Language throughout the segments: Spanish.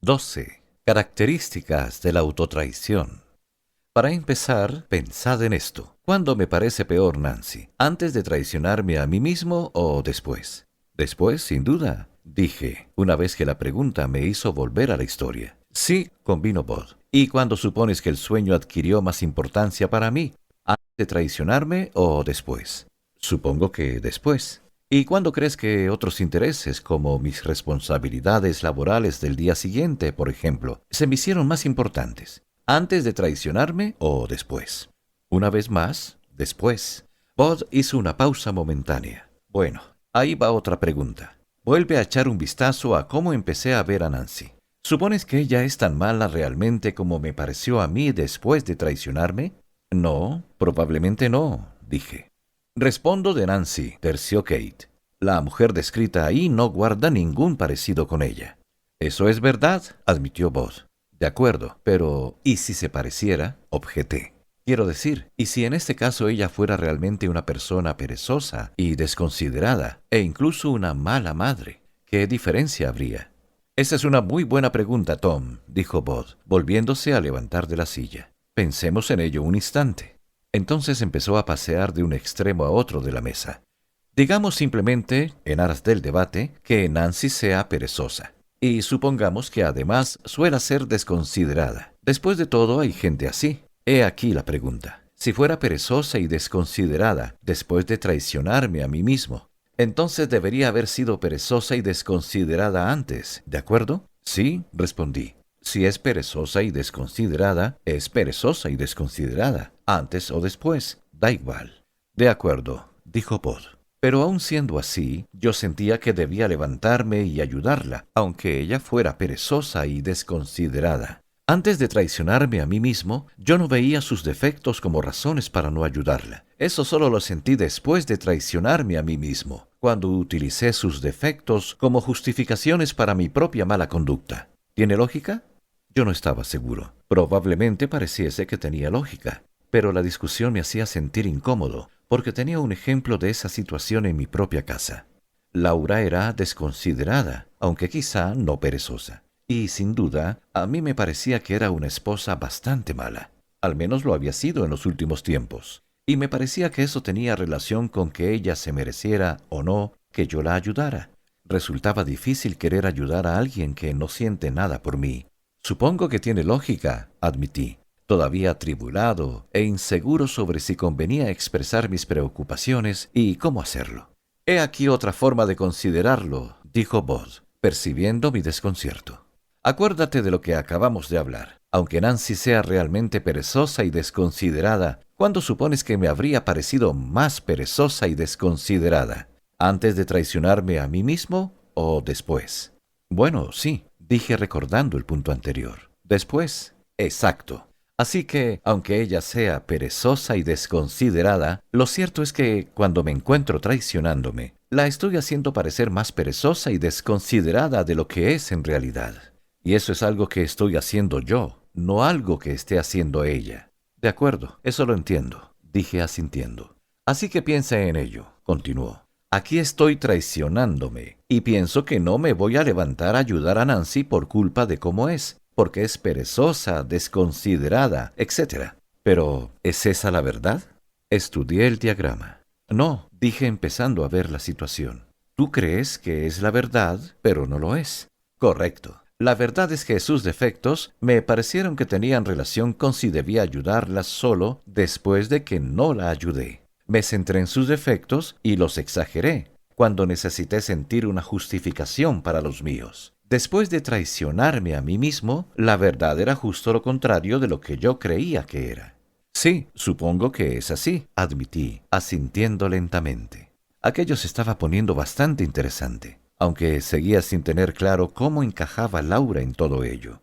12. Características de la autotraición. Para empezar, pensad en esto. ¿Cuándo me parece peor, Nancy? ¿Antes de traicionarme a mí mismo o después? Después, sin duda, dije, una vez que la pregunta me hizo volver a la historia. Sí, convino Bud. ¿Y cuándo supones que el sueño adquirió más importancia para mí? ¿Antes de traicionarme o después? Supongo que después. ¿Y cuándo crees que otros intereses, como mis responsabilidades laborales del día siguiente, por ejemplo, se me hicieron más importantes? ¿Antes de traicionarme o después? Una vez más, después. Bud hizo una pausa momentánea. Bueno, ahí va otra pregunta. Vuelve a echar un vistazo a cómo empecé a ver a Nancy. ¿Supones que ella es tan mala realmente como me pareció a mí después de traicionarme? No, probablemente no, dije. Respondo de Nancy, terció Kate. La mujer descrita ahí no guarda ningún parecido con ella. Eso es verdad, admitió Bud. De acuerdo, pero ¿y si se pareciera? Objeté. Quiero decir, ¿y si en este caso ella fuera realmente una persona perezosa y desconsiderada, e incluso una mala madre? ¿Qué diferencia habría? Esa es una muy buena pregunta, Tom, dijo Bud, volviéndose a levantar de la silla. Pensemos en ello un instante. Entonces empezó a pasear de un extremo a otro de la mesa. Digamos simplemente, en aras del debate, que Nancy sea perezosa. Y supongamos que además suela ser desconsiderada. Después de todo, hay gente así. He aquí la pregunta. Si fuera perezosa y desconsiderada después de traicionarme a mí mismo, entonces debería haber sido perezosa y desconsiderada antes, ¿de acuerdo? Sí, respondí. Si es perezosa y desconsiderada, es perezosa y desconsiderada, antes o después, da igual. De acuerdo, dijo Bud. Pero aun siendo así, yo sentía que debía levantarme y ayudarla, aunque ella fuera perezosa y desconsiderada. Antes de traicionarme a mí mismo, yo no veía sus defectos como razones para no ayudarla. Eso solo lo sentí después de traicionarme a mí mismo, cuando utilicé sus defectos como justificaciones para mi propia mala conducta. ¿Tiene lógica? Yo no estaba seguro. Probablemente pareciese que tenía lógica, pero la discusión me hacía sentir incómodo, porque tenía un ejemplo de esa situación en mi propia casa. Laura era desconsiderada, aunque quizá no perezosa. Y, sin duda, a mí me parecía que era una esposa bastante mala. Al menos lo había sido en los últimos tiempos. Y me parecía que eso tenía relación con que ella se mereciera, o no, que yo la ayudara. Resultaba difícil querer ayudar a alguien que no siente nada por mí. Supongo que tiene lógica, admití, todavía atribulado e inseguro sobre si convenía expresar mis preocupaciones y cómo hacerlo. He aquí otra forma de considerarlo, dijo Bud, percibiendo mi desconcierto. Acuérdate de lo que acabamos de hablar. Aunque Nancy sea realmente perezosa y desconsiderada, ¿cuándo supones que me habría parecido más perezosa y desconsiderada? ¿Antes de traicionarme a mí mismo o después? Bueno, sí, dije recordando el punto anterior. Después. Exacto. Así que, aunque ella sea perezosa y desconsiderada, lo cierto es que, cuando me encuentro traicionándome, la estoy haciendo parecer más perezosa y desconsiderada de lo que es en realidad. Y eso es algo que estoy haciendo yo, no algo que esté haciendo ella. De acuerdo, eso lo entiendo, dije asintiendo. Así que piensa en ello, continuó. Aquí estoy traicionándome, y pienso que no me voy a levantar a ayudar a Nancy por culpa de cómo es, porque es perezosa, desconsiderada, etc. Pero, ¿es esa la verdad? Estudié el diagrama. No, dije empezando a ver la situación. Tú crees que es la verdad, pero no lo es. Correcto. La verdad es que sus defectos me parecieron que tenían relación con si debía ayudarla solo después de que no la ayudé. Me centré en sus defectos y los exageré, cuando necesité sentir una justificación para los míos. Después de traicionarme a mí mismo, la verdad era justo lo contrario de lo que yo creía que era. Sí, supongo que es así, admití, asintiendo lentamente. Aquello se estaba poniendo bastante interesante, aunque seguía sin tener claro cómo encajaba Laura en todo ello.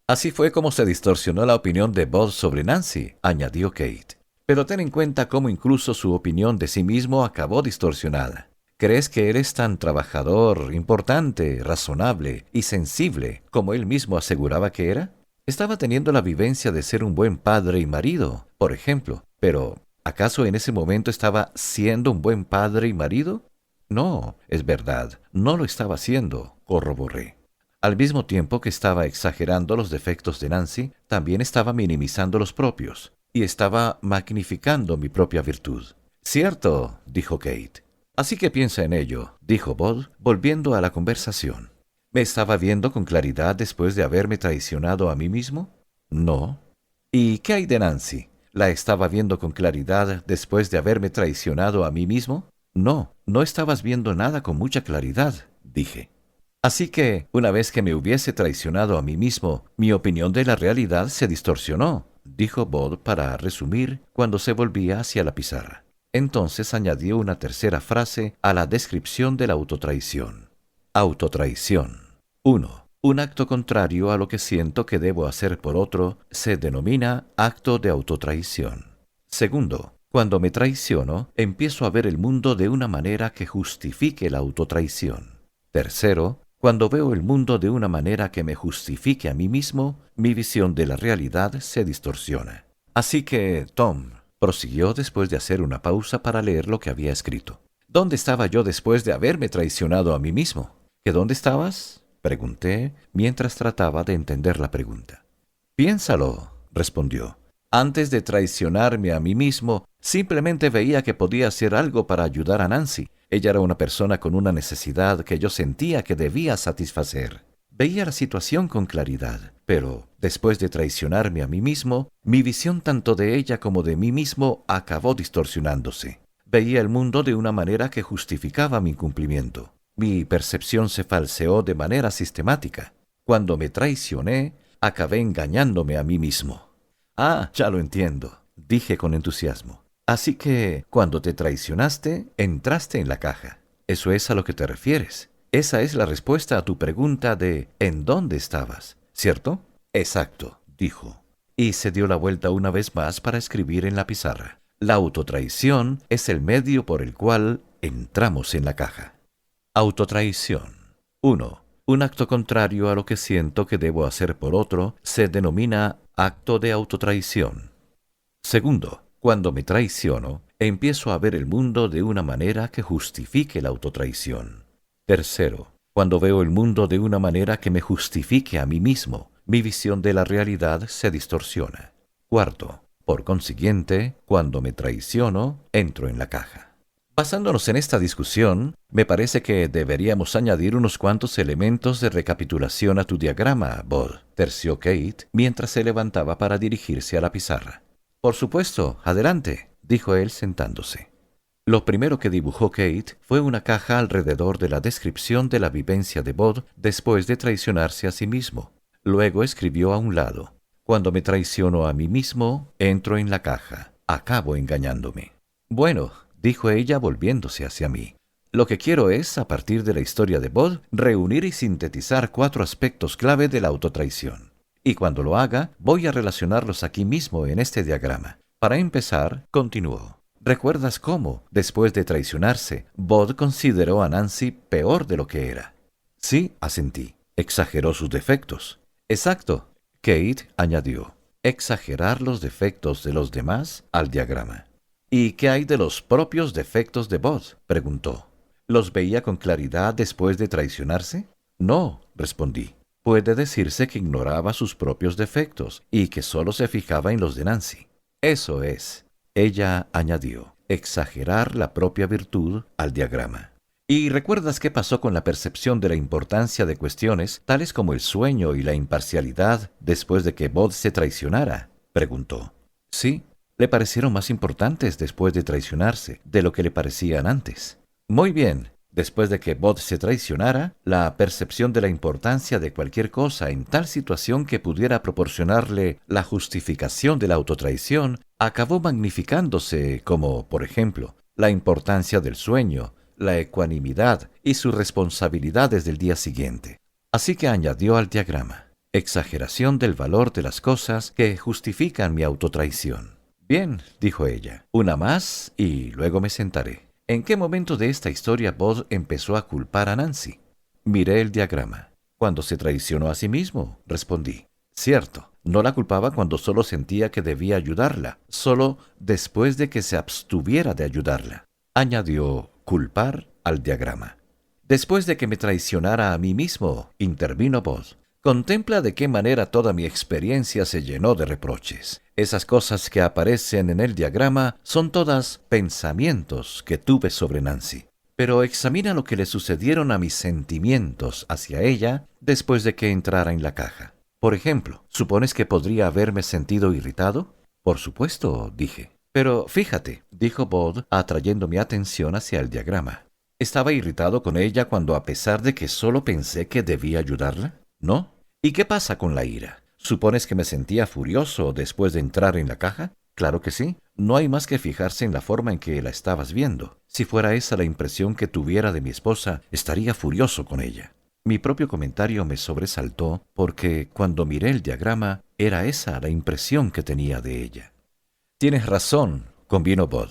Así fue como se distorsionó la opinión de Bud sobre Nancy, añadió Kate. Pero ten en cuenta cómo incluso su opinión de sí mismo acabó distorsionada. ¿Crees que él es tan trabajador, importante, razonable y sensible como él mismo aseguraba que era? Estaba teniendo la vivencia de ser un buen padre y marido, por ejemplo, pero ¿acaso en ese momento estaba siendo un buen padre y marido? No, es verdad, no lo estaba haciendo, corroboré. Al mismo tiempo que estaba exagerando los defectos de Nancy, también estaba minimizando los propios, y estaba magnificando mi propia virtud. Cierto, dijo Kate. Así que piensa en ello, dijo Bud, volviendo a la conversación. ¿Me estaba viendo con claridad después de haberme traicionado a mí mismo? No. ¿Y qué hay de Nancy? ¿La estaba viendo con claridad después de haberme traicionado a mí mismo? No, no estabas viendo nada con mucha claridad, dije. Así que, una vez que me hubiese traicionado a mí mismo, mi opinión de la realidad se distorsionó, dijo Bud para resumir cuando se volvía hacia la pizarra. Entonces añadió una tercera frase a la descripción de la autotraición. Autotraición. 1. Un acto contrario a lo que siento que debo hacer por otro se denomina acto de autotraición. Segundo, cuando me traiciono, empiezo a ver el mundo de una manera que justifique la autotraición. Tercero, cuando veo el mundo de una manera que me justifique a mí mismo, mi visión de la realidad se distorsiona. Así que, Tom, prosiguió después de hacer una pausa para leer lo que había escrito. ¿Dónde estaba yo después de haberme traicionado a mí mismo? ¿Que dónde estabas? Pregunté mientras trataba de entender la pregunta. Piénsalo, respondió. Antes de traicionarme a mí mismo, simplemente veía que podía hacer algo para ayudar a Nancy. Ella era una persona con una necesidad que yo sentía que debía satisfacer. Veía la situación con claridad, pero después de traicionarme a mí mismo, mi visión tanto de ella como de mí mismo acabó distorsionándose. Veía el mundo de una manera que justificaba mi incumplimiento. Mi percepción se falseó de manera sistemática. Cuando me traicioné, acabé engañándome a mí mismo. Ah, ya lo entiendo, dije con entusiasmo. Así que, cuando te traicionaste, entraste en la caja. ¿Eso es a lo que te refieres? Esa es la respuesta a tu pregunta de ¿en dónde estabas? ¿Cierto? Exacto, dijo. Y se dio la vuelta una vez más para escribir en la pizarra. La autotraición es el medio por el cual entramos en la caja. Autotraición. 1. Un acto contrario a lo que siento que debo hacer por otro se denomina acto de autotraición. Segundo, cuando me traiciono, empiezo a ver el mundo de una manera que justifique la autotraición. Tercero, cuando veo el mundo de una manera que me justifique a mí mismo, mi visión de la realidad se distorsiona. Cuarto, por consiguiente, cuando me traiciono, entro en la caja. Basándonos en esta discusión, me parece que deberíamos añadir unos cuantos elementos de recapitulación a tu diagrama, Bud, terció Kate, mientras se levantaba para dirigirse a la pizarra. Por supuesto, adelante, dijo él sentándose. Lo primero que dibujó Kate fue una caja alrededor de la descripción de la vivencia de Bud después de traicionarse a sí mismo. Luego escribió a un lado: cuando me traiciono a mí mismo, entro en la caja. Acabo engañándome. Bueno, dijo ella volviéndose hacia mí. Lo que quiero es, a partir de la historia de Bud, reunir y sintetizar 4 aspectos clave de la autotraición. Y cuando lo haga, voy a relacionarlos aquí mismo en este diagrama. Para empezar, continuó. ¿Recuerdas cómo, después de traicionarse, Bud consideró a Nancy peor de lo que era? Sí, asentí. Exageró sus defectos. Exacto. Kate añadió. Exagerar los defectos de los demás al diagrama. ¿Y qué hay de los propios defectos de Bud?, preguntó. ¿Los veía con claridad después de traicionarse? No, respondí. Puede decirse que ignoraba sus propios defectos y que solo se fijaba en los de Nancy. Eso es, ella añadió, exagerar la propia virtud al diagrama. ¿Y recuerdas qué pasó con la percepción de la importancia de cuestiones tales como el sueño y la imparcialidad después de que Bud se traicionara?, preguntó. Sí. Le parecieron más importantes después de traicionarse de lo que le parecían antes. Muy bien, después de que Bud se traicionara, la percepción de la importancia de cualquier cosa en tal situación que pudiera proporcionarle la justificación de la autotraición acabó magnificándose, como, por ejemplo, la importancia del sueño, la ecuanimidad y sus responsabilidades del día siguiente. Así que añadió al diagrama: exageración del valor de las cosas que justifican mi autotraición. Bien, dijo ella, una más y luego me sentaré. ¿En qué momento de esta historia Bud empezó a culpar a Nancy? Miré el diagrama. Cuando se traicionó a sí mismo, respondí. Cierto, no la culpaba cuando solo sentía que debía ayudarla, solo después de que se abstuviera de ayudarla. Añadió culpar al diagrama. Después de que me traicionara a mí mismo, intervino Bod. Contempla de qué manera toda mi experiencia se llenó de reproches. Esas cosas que aparecen en el diagrama son todas pensamientos que tuve sobre Nancy. Pero examina lo que le sucedieron a mis sentimientos hacia ella después de que entrara en la caja. Por ejemplo, ¿supones que podría haberme sentido irritado? Por supuesto, dije. Pero fíjate, dijo Bod, atrayendo mi atención hacia el diagrama. ¿Estaba irritado con ella cuando, a pesar de que solo pensé que debía ayudarla? ¿No? ¿Y qué pasa con la ira? ¿Supones que me sentía furioso después de entrar en la caja? Claro que sí. No hay más que fijarse en la forma en que la estabas viendo. Si fuera esa la impresión que tuviera de mi esposa, estaría furioso con ella. Mi propio comentario me sobresaltó porque cuando miré el diagrama, era esa la impresión que tenía de ella. Tienes razón, convino Bod.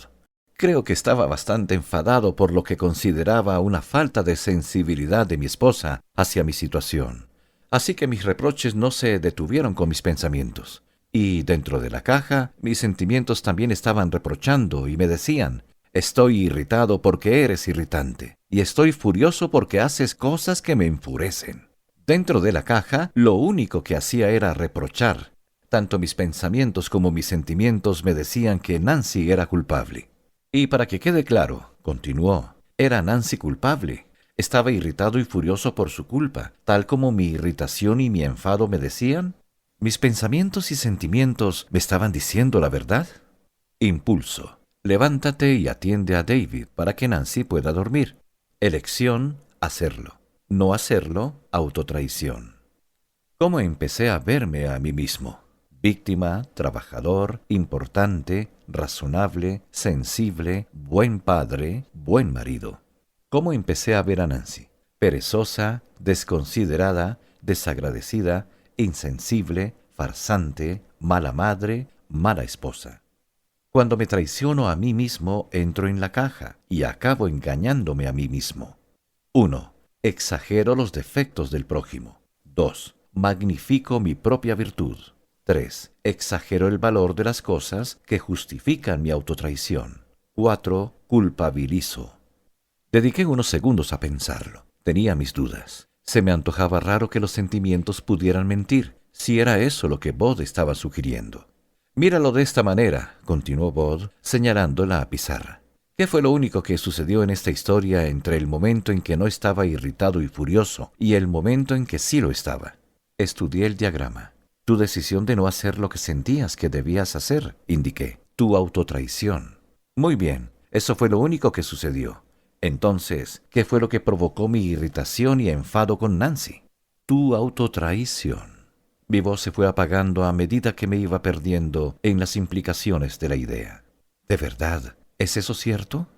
Creo que estaba bastante enfadado por lo que consideraba una falta de sensibilidad de mi esposa hacia mi situación. Así que mis reproches no se detuvieron con mis pensamientos. Y dentro de la caja, mis sentimientos también estaban reprochando y me decían: estoy irritado porque eres irritante, y estoy furioso porque haces cosas que me enfurecen. Dentro de la caja, lo único que hacía era reprochar. Tanto mis pensamientos como mis sentimientos me decían que Nancy era culpable. Y para que quede claro, continuó, era Nancy culpable. Estaba irritado y furioso por su culpa, tal como mi irritación y mi enfado me decían. ¿Mis pensamientos y sentimientos me estaban diciendo la verdad? Impulso. Levántate y atiende a David para que Nancy pueda dormir. Elección, hacerlo. No hacerlo, autotraición. ¿Cómo empecé a verme a mí mismo? Víctima, trabajador, importante, razonable, sensible, buen padre, buen marido. ¿Cómo empecé a ver a Nancy? Perezosa, desconsiderada, desagradecida, insensible, farsante, mala madre, mala esposa. Cuando me traiciono a mí mismo, entro en la caja y acabo engañándome a mí mismo. 1. Exagero los defectos del prójimo. 2. Magnifico mi propia virtud. 3. Exagero el valor de las cosas que justifican mi autotraición. 4. Culpabilizo. Dediqué unos segundos a pensarlo. Tenía mis dudas. Se me antojaba raro que los sentimientos pudieran mentir, si era eso lo que Bod estaba sugiriendo. Míralo de esta manera, continuó Bod, señalando la pizarra. ¿Qué fue lo único que sucedió en esta historia entre el momento en que no estaba irritado y furioso y el momento en que sí lo estaba? Estudié el diagrama. Tu decisión de no hacer lo que sentías que debías hacer, indiqué. Tu autotraición. Muy bien, eso fue lo único que sucedió. Entonces, ¿qué fue lo que provocó mi irritación y enfado con Nancy? Tu autotraición. Mi voz se fue apagando a medida que me iba perdiendo en las implicaciones de la idea. ¿De verdad? ¿Es eso cierto?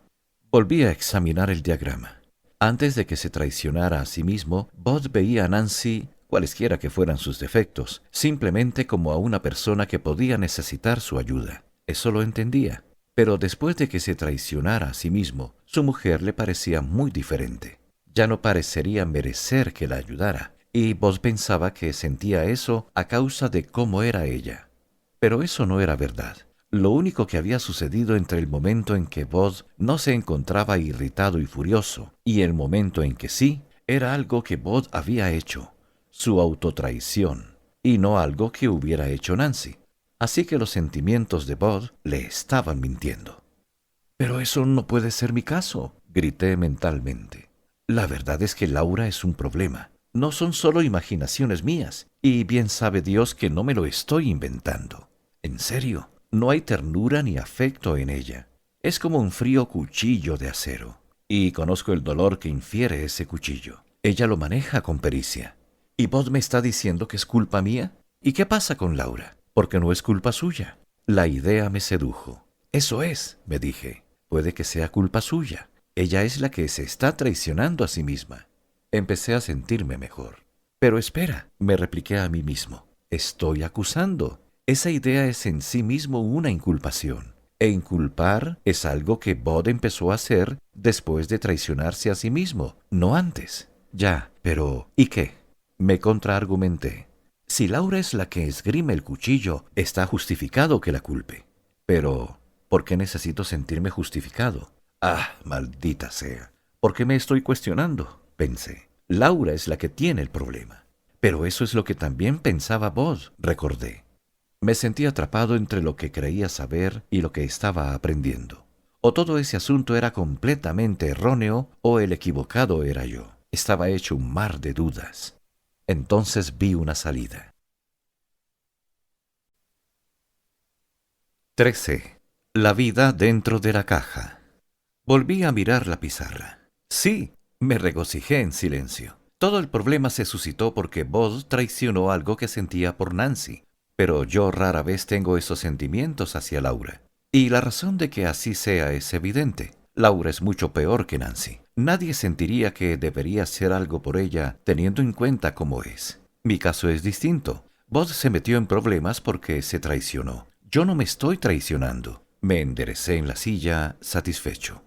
Volví a examinar el diagrama. Antes de que se traicionara a sí mismo, Bod veía a Nancy, cualesquiera que fueran sus defectos, simplemente como a una persona que podía necesitar su ayuda. Eso lo entendía. Pero después de que se traicionara a sí mismo, su mujer le parecía muy diferente. Ya no parecería merecer que la ayudara, y Bod pensaba que sentía eso a causa de cómo era ella. Pero eso no era verdad. Lo único que había sucedido entre el momento en que Bod no se encontraba irritado y furioso y el momento en que sí, era algo que Bod había hecho, su autotraición, y no algo que hubiera hecho Nancy. Así que los sentimientos de Bod le estaban mintiendo. «Pero eso no puede ser mi caso», grité mentalmente. «La verdad es que Laura es un problema. No son solo imaginaciones mías, y bien sabe Dios que no me lo estoy inventando. En serio, no hay ternura ni afecto en ella. Es como un frío cuchillo de acero. Y conozco el dolor que infiere ese cuchillo. Ella lo maneja con pericia. ¿Y Bod me está diciendo que es culpa mía? ¿Y qué pasa con Laura? Porque no es culpa suya». La idea me sedujo. «Eso es», me dije. «Puede que sea culpa suya. Ella es la que se está traicionando a sí misma». Empecé a sentirme mejor. «Pero espera», me repliqué a mí mismo. «Estoy acusando. Esa idea es en sí mismo una inculpación. E inculpar es algo que Bod empezó a hacer después de traicionarse a sí mismo, no antes. Ya, pero ¿y qué?». Me contraargumenté. Si Laura es la que esgrime el cuchillo, está justificado que la culpe. Pero, ¿por qué necesito sentirme justificado? Ah, maldita sea. ¿Por qué me estoy cuestionando? pensé. Laura es la que tiene el problema. Pero eso es lo que también pensaba vos, recordé. Me sentí atrapado entre lo que creía saber y lo que estaba aprendiendo. O todo ese asunto era completamente erróneo o el equivocado era yo. Estaba hecho un mar de dudas. Entonces vi una salida. 13. La vida dentro de la caja. Volví a mirar la pizarra. Sí, me regocijé en silencio. Todo el problema se suscitó porque Bud traicionó algo que sentía por Nancy. Pero yo rara vez tengo esos sentimientos hacia Laura. Y la razón de que así sea es evidente. Laura es mucho peor que Nancy. Nadie sentiría que debería hacer algo por ella teniendo en cuenta cómo es. Mi caso es distinto. Bud se metió en problemas porque se traicionó. Yo no me estoy traicionando. Me enderecé en la silla, satisfecho.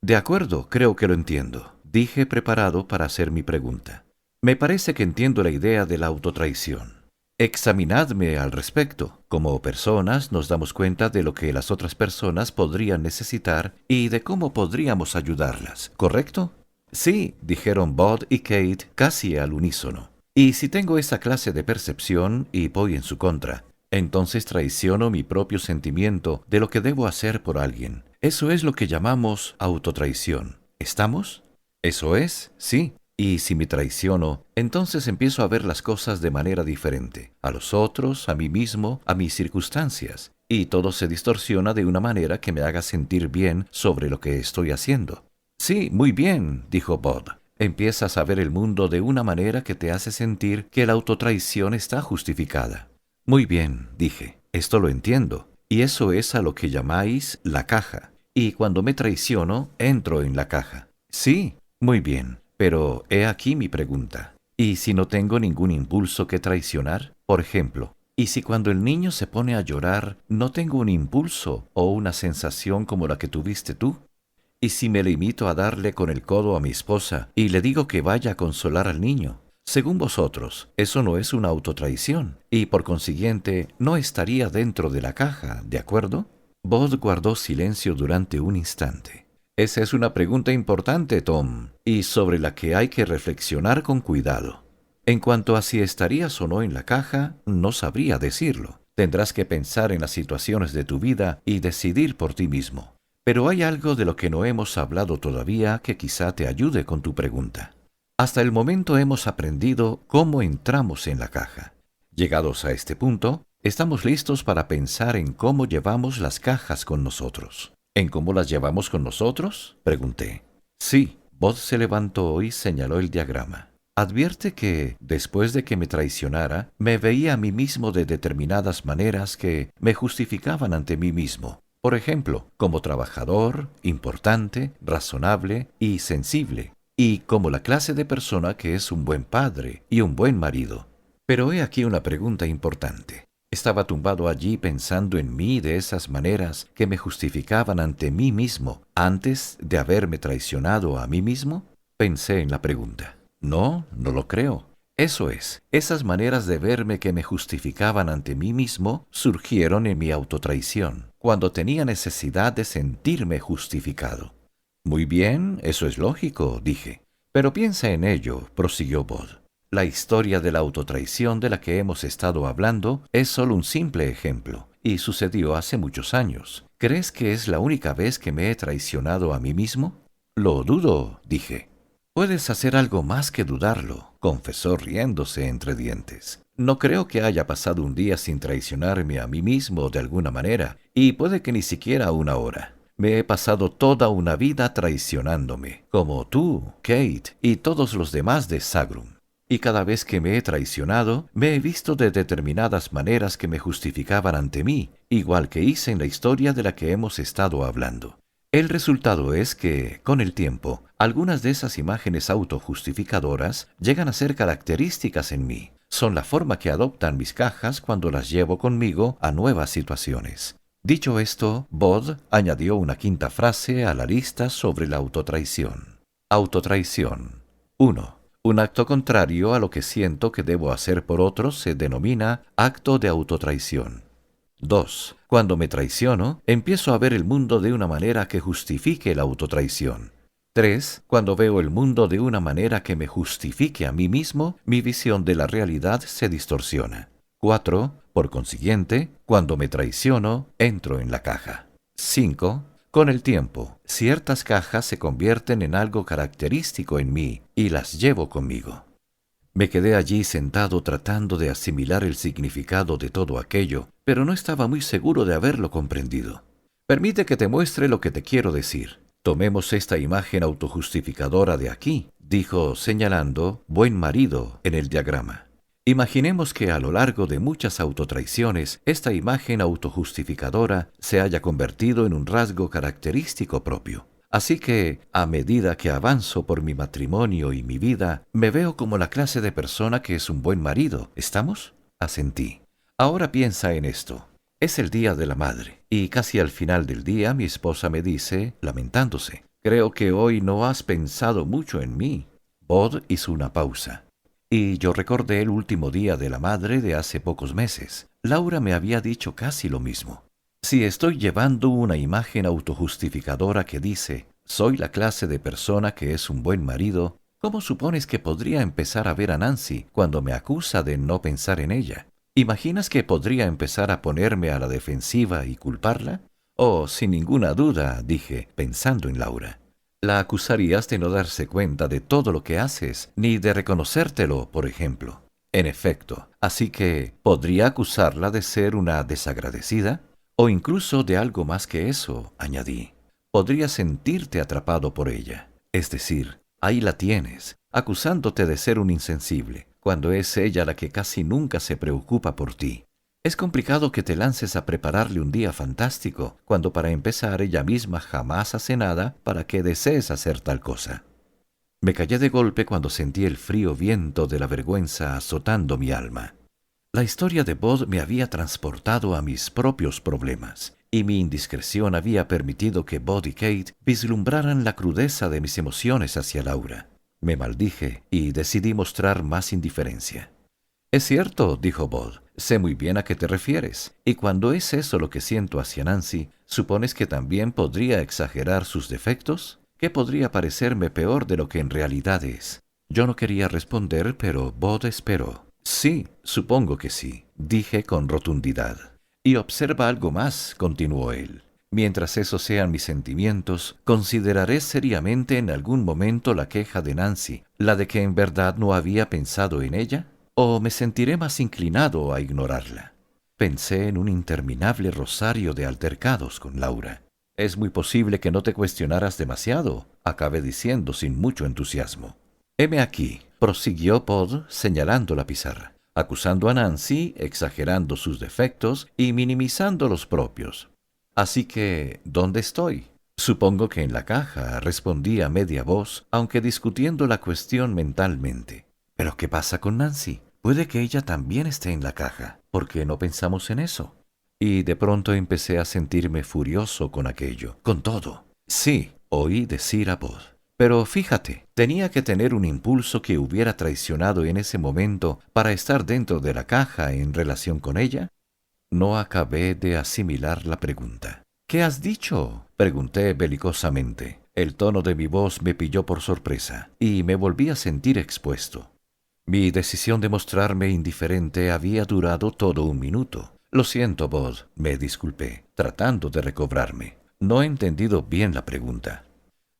De acuerdo, creo que lo entiendo, dije preparado para hacer mi pregunta. Me parece que entiendo la idea de la autotraición. Examinadme al respecto. Como personas nos damos cuenta de lo que las otras personas podrían necesitar y de cómo podríamos ayudarlas, ¿correcto? Sí, dijeron Bud y Kate casi al unísono. Y si tengo esa clase de percepción y voy en su contra, entonces traiciono mi propio sentimiento de lo que debo hacer por alguien. Eso es lo que llamamos autotraición. ¿Estamos? Eso es, sí. Y si me traiciono, entonces empiezo a ver las cosas de manera diferente, a los otros, a mí mismo, a mis circunstancias, y todo se distorsiona de una manera que me haga sentir bien sobre lo que estoy haciendo. Sí, muy bien, dijo Bud. Empiezas a ver el mundo de una manera que te hace sentir que la autotraición está justificada. Muy bien, dije, esto lo entiendo, y eso es a lo que llamáis la caja, y cuando me traiciono, entro en la caja. Sí, muy bien. Pero he aquí mi pregunta. ¿Y si no tengo ningún impulso que traicionar? Por ejemplo, ¿y si cuando el niño se pone a llorar no tengo un impulso o una sensación como la que tuviste tú? ¿Y si me limito a darle con el codo a mi esposa y le digo que vaya a consolar al niño? Según vosotros, eso no es una autotraición y por consiguiente no estaría dentro de la caja, ¿de acuerdo? Bud guardó silencio durante un instante. Esa es una pregunta importante, Tom, y sobre la que hay que reflexionar con cuidado. En cuanto a si estarías o no en la caja, no sabría decirlo. Tendrás que pensar en las situaciones de tu vida y decidir por ti mismo. Pero hay algo de lo que no hemos hablado todavía que quizá te ayude con tu pregunta. Hasta el momento hemos aprendido cómo entramos en la caja. Llegados a este punto, estamos listos para pensar en cómo llevamos las cajas con nosotros. ¿En cómo las llevamos con nosotros?, pregunté. Sí, Bud se levantó y señaló el diagrama. Advierte que, después de que me traicionara, me veía a mí mismo de determinadas maneras que me justificaban ante mí mismo. Por ejemplo, como trabajador, importante, razonable y sensible, y como la clase de persona que es un buen padre y un buen marido. Pero he aquí una pregunta importante. Estaba tumbado allí pensando en mí de esas maneras que me justificaban ante mí mismo antes de haberme traicionado a mí mismo. Pensé en la pregunta. No, no lo creo. Eso es, esas maneras de verme que me justificaban ante mí mismo surgieron en mi autotraición, cuando tenía necesidad de sentirme justificado. Muy bien, eso es lógico, dije. Pero piensa en ello, prosiguió Bud. La historia de la autotraición de la que hemos estado hablando es solo un simple ejemplo, y sucedió hace muchos años. ¿Crees que es la única vez que me he traicionado a mí mismo? Lo dudo, dije. Puedes hacer algo más que dudarlo, confesó riéndose entre dientes. No creo que haya pasado un día sin traicionarme a mí mismo de alguna manera, y puede que ni siquiera una hora. Me he pasado toda una vida traicionándome, como tú, Kate, y todos los demás de Sagrum. Y cada vez que me he traicionado, me he visto de determinadas maneras que me justificaban ante mí, igual que hice en la historia de la que hemos estado hablando. El resultado es que, con el tiempo, algunas de esas imágenes autojustificadoras llegan a ser características en mí. Son la forma que adoptan mis cajas cuando las llevo conmigo a nuevas situaciones. Dicho esto, Bud añadió una quinta frase a la lista sobre la autotraición. Autotraición. 1. Un acto contrario a lo que siento que debo hacer por otros se denomina acto de autotraición. 2. Cuando me traiciono, empiezo a ver el mundo de una manera que justifique la autotraición. 3. Cuando veo el mundo de una manera que me justifique a mí mismo, mi visión de la realidad se distorsiona. 4. Por consiguiente, cuando me traiciono, entro en la caja. 5. Con el tiempo, ciertas cajas se convierten en algo característico en mí y las llevo conmigo. Me quedé allí sentado tratando de asimilar el significado de todo aquello, pero no estaba muy seguro de haberlo comprendido. Permite que te muestre lo que te quiero decir. Tomemos esta imagen autojustificadora de aquí, dijo señalando buen marido en el diagrama. Imaginemos que a lo largo de muchas autotraiciones, esta imagen autojustificadora se haya convertido en un rasgo característico propio. Así que, a medida que avanzo por mi matrimonio y mi vida, me veo como la clase de persona que es un buen marido. ¿Estamos? Asentí. Ahora piensa en esto. Es el Día de la Madre, y casi al final del día mi esposa me dice, lamentándose, «Creo que hoy no has pensado mucho en mí». Bod hizo una pausa. Y yo recordé el último Día de la Madre de hace pocos meses. Laura me había dicho casi lo mismo. Si estoy llevando una imagen autojustificadora que dice, soy la clase de persona que es un buen marido, ¿cómo supones que podría empezar a ver a Nancy cuando me acusa de no pensar en ella? ¿Imaginas que podría empezar a ponerme a la defensiva y culparla? Oh, sin ninguna duda, dije, pensando en Laura. La acusarías de no darse cuenta de todo lo que haces, ni de reconocértelo, por ejemplo. En efecto, así que, ¿podría acusarla de ser una desagradecida? O incluso de algo más que eso, añadí. Podrías sentirte atrapado por ella. Es decir, ahí la tienes, acusándote de ser un insensible, cuando es ella la que casi nunca se preocupa por ti. Es complicado que te lances a prepararle un día fantástico, cuando para empezar ella misma jamás hace nada para que desees hacer tal cosa. Me callé de golpe cuando sentí el frío viento de la vergüenza azotando mi alma. La historia de Bod me había transportado a mis propios problemas, y mi indiscreción había permitido que Bod y Kate vislumbraran la crudeza de mis emociones hacia Laura. Me maldije y decidí mostrar más indiferencia. «Es cierto», dijo Bod, «sé muy bien a qué te refieres, y cuando es eso lo que siento hacia Nancy, ¿supones que también podría exagerar sus defectos? ¿Qué podría parecerme peor de lo que en realidad es?» Yo no quería responder, pero Bod esperó. «Sí, supongo que sí», dije con rotundidad. «Y observa algo más», continuó él. «Mientras esos sean mis sentimientos, consideraré seriamente en algún momento la queja de Nancy, la de que en verdad no había pensado en ella, o me sentiré más inclinado a ignorarla». Pensé en un interminable rosario de altercados con Laura. «Es muy posible que no te cuestionaras demasiado», acabé diciendo sin mucho entusiasmo. «Heme aquí», prosiguió Bod señalando la pizarra, acusando a Nancy, exagerando sus defectos y minimizando los propios. «Así que, ¿dónde estoy?» «Supongo que en la caja», respondí a media voz, aunque discutiendo la cuestión mentalmente. «¿Pero qué pasa con Nancy? Puede que ella también esté en la caja. ¿Por qué no pensamos en eso?» Y de pronto empecé a sentirme furioso con aquello, con todo. «Sí», oí decir a Bod. «Pero fíjate, tenía que tener un impulso que hubiera traicionado en ese momento para estar dentro de la caja en relación con ella». No acabé de asimilar la pregunta. «¿Qué has dicho?», pregunté belicosamente. El tono de mi voz me pilló por sorpresa y me volví a sentir expuesto. Mi decisión de mostrarme indiferente había durado todo un minuto. «Lo siento, Bod», me disculpé, tratando de recobrarme. «No he entendido bien la pregunta».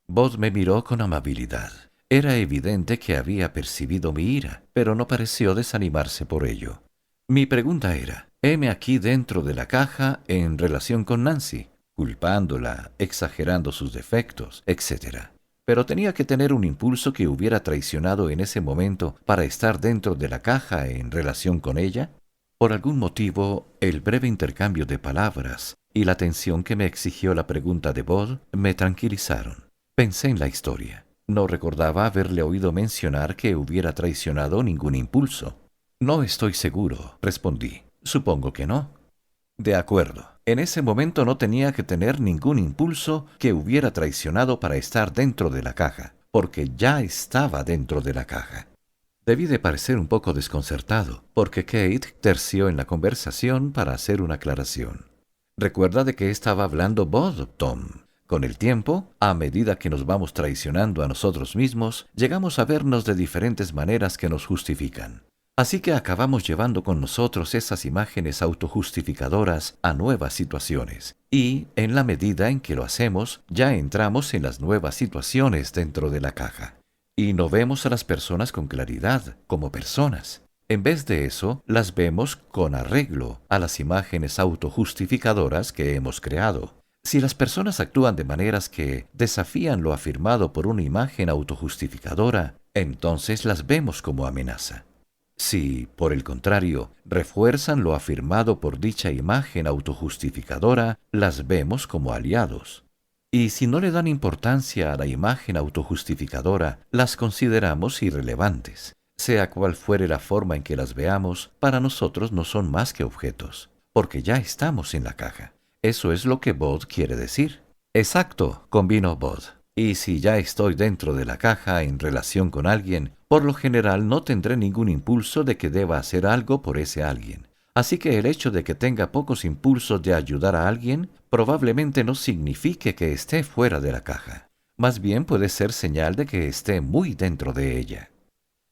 Bod me miró con amabilidad. Era evidente que había percibido mi ira, pero no pareció desanimarse por ello. Mi pregunta era, heme aquí dentro de la caja en relación con Nancy, culpándola, exagerando sus defectos, etc. Pero tenía que tener un impulso que hubiera traicionado en ese momento para estar dentro de la caja en relación con ella. Por algún motivo, el breve intercambio de palabras y la atención que me exigió la pregunta de Bod me tranquilizaron. Pensé en la historia. No recordaba haberle oído mencionar que hubiera traicionado ningún impulso. «No estoy seguro», respondí. «Supongo que no». «De acuerdo. En ese momento no tenía que tener ningún impulso que hubiera traicionado para estar dentro de la caja, porque ya estaba dentro de la caja». Debí de parecer un poco desconcertado, porque Kate terció en la conversación para hacer una aclaración. «¿Recuerda de qué estaba hablando Bod, Tom?» Con el tiempo, a medida que nos vamos traicionando a nosotros mismos, llegamos a vernos de diferentes maneras que nos justifican. Así que acabamos llevando con nosotros esas imágenes autojustificadoras a nuevas situaciones. Y, en la medida en que lo hacemos, ya entramos en las nuevas situaciones dentro de la caja. Y no vemos a las personas con claridad, como personas. En vez de eso, las vemos con arreglo a las imágenes autojustificadoras que hemos creado. Si las personas actúan de maneras que desafían lo afirmado por una imagen autojustificadora, entonces las vemos como amenaza. Si, por el contrario, refuerzan lo afirmado por dicha imagen autojustificadora, las vemos como aliados. Y si no le dan importancia a la imagen autojustificadora, las consideramos irrelevantes. Sea cual fuere la forma en que las veamos, para nosotros no son más que objetos, porque ya estamos en la caja. Eso es lo que Bod quiere decir. Exacto, convino Bod. Y si ya estoy dentro de la caja en relación con alguien, por lo general no tendré ningún impulso de que deba hacer algo por ese alguien. Así que el hecho de que tenga pocos impulsos de ayudar a alguien probablemente no signifique que esté fuera de la caja. Más bien puede ser señal de que esté muy dentro de ella.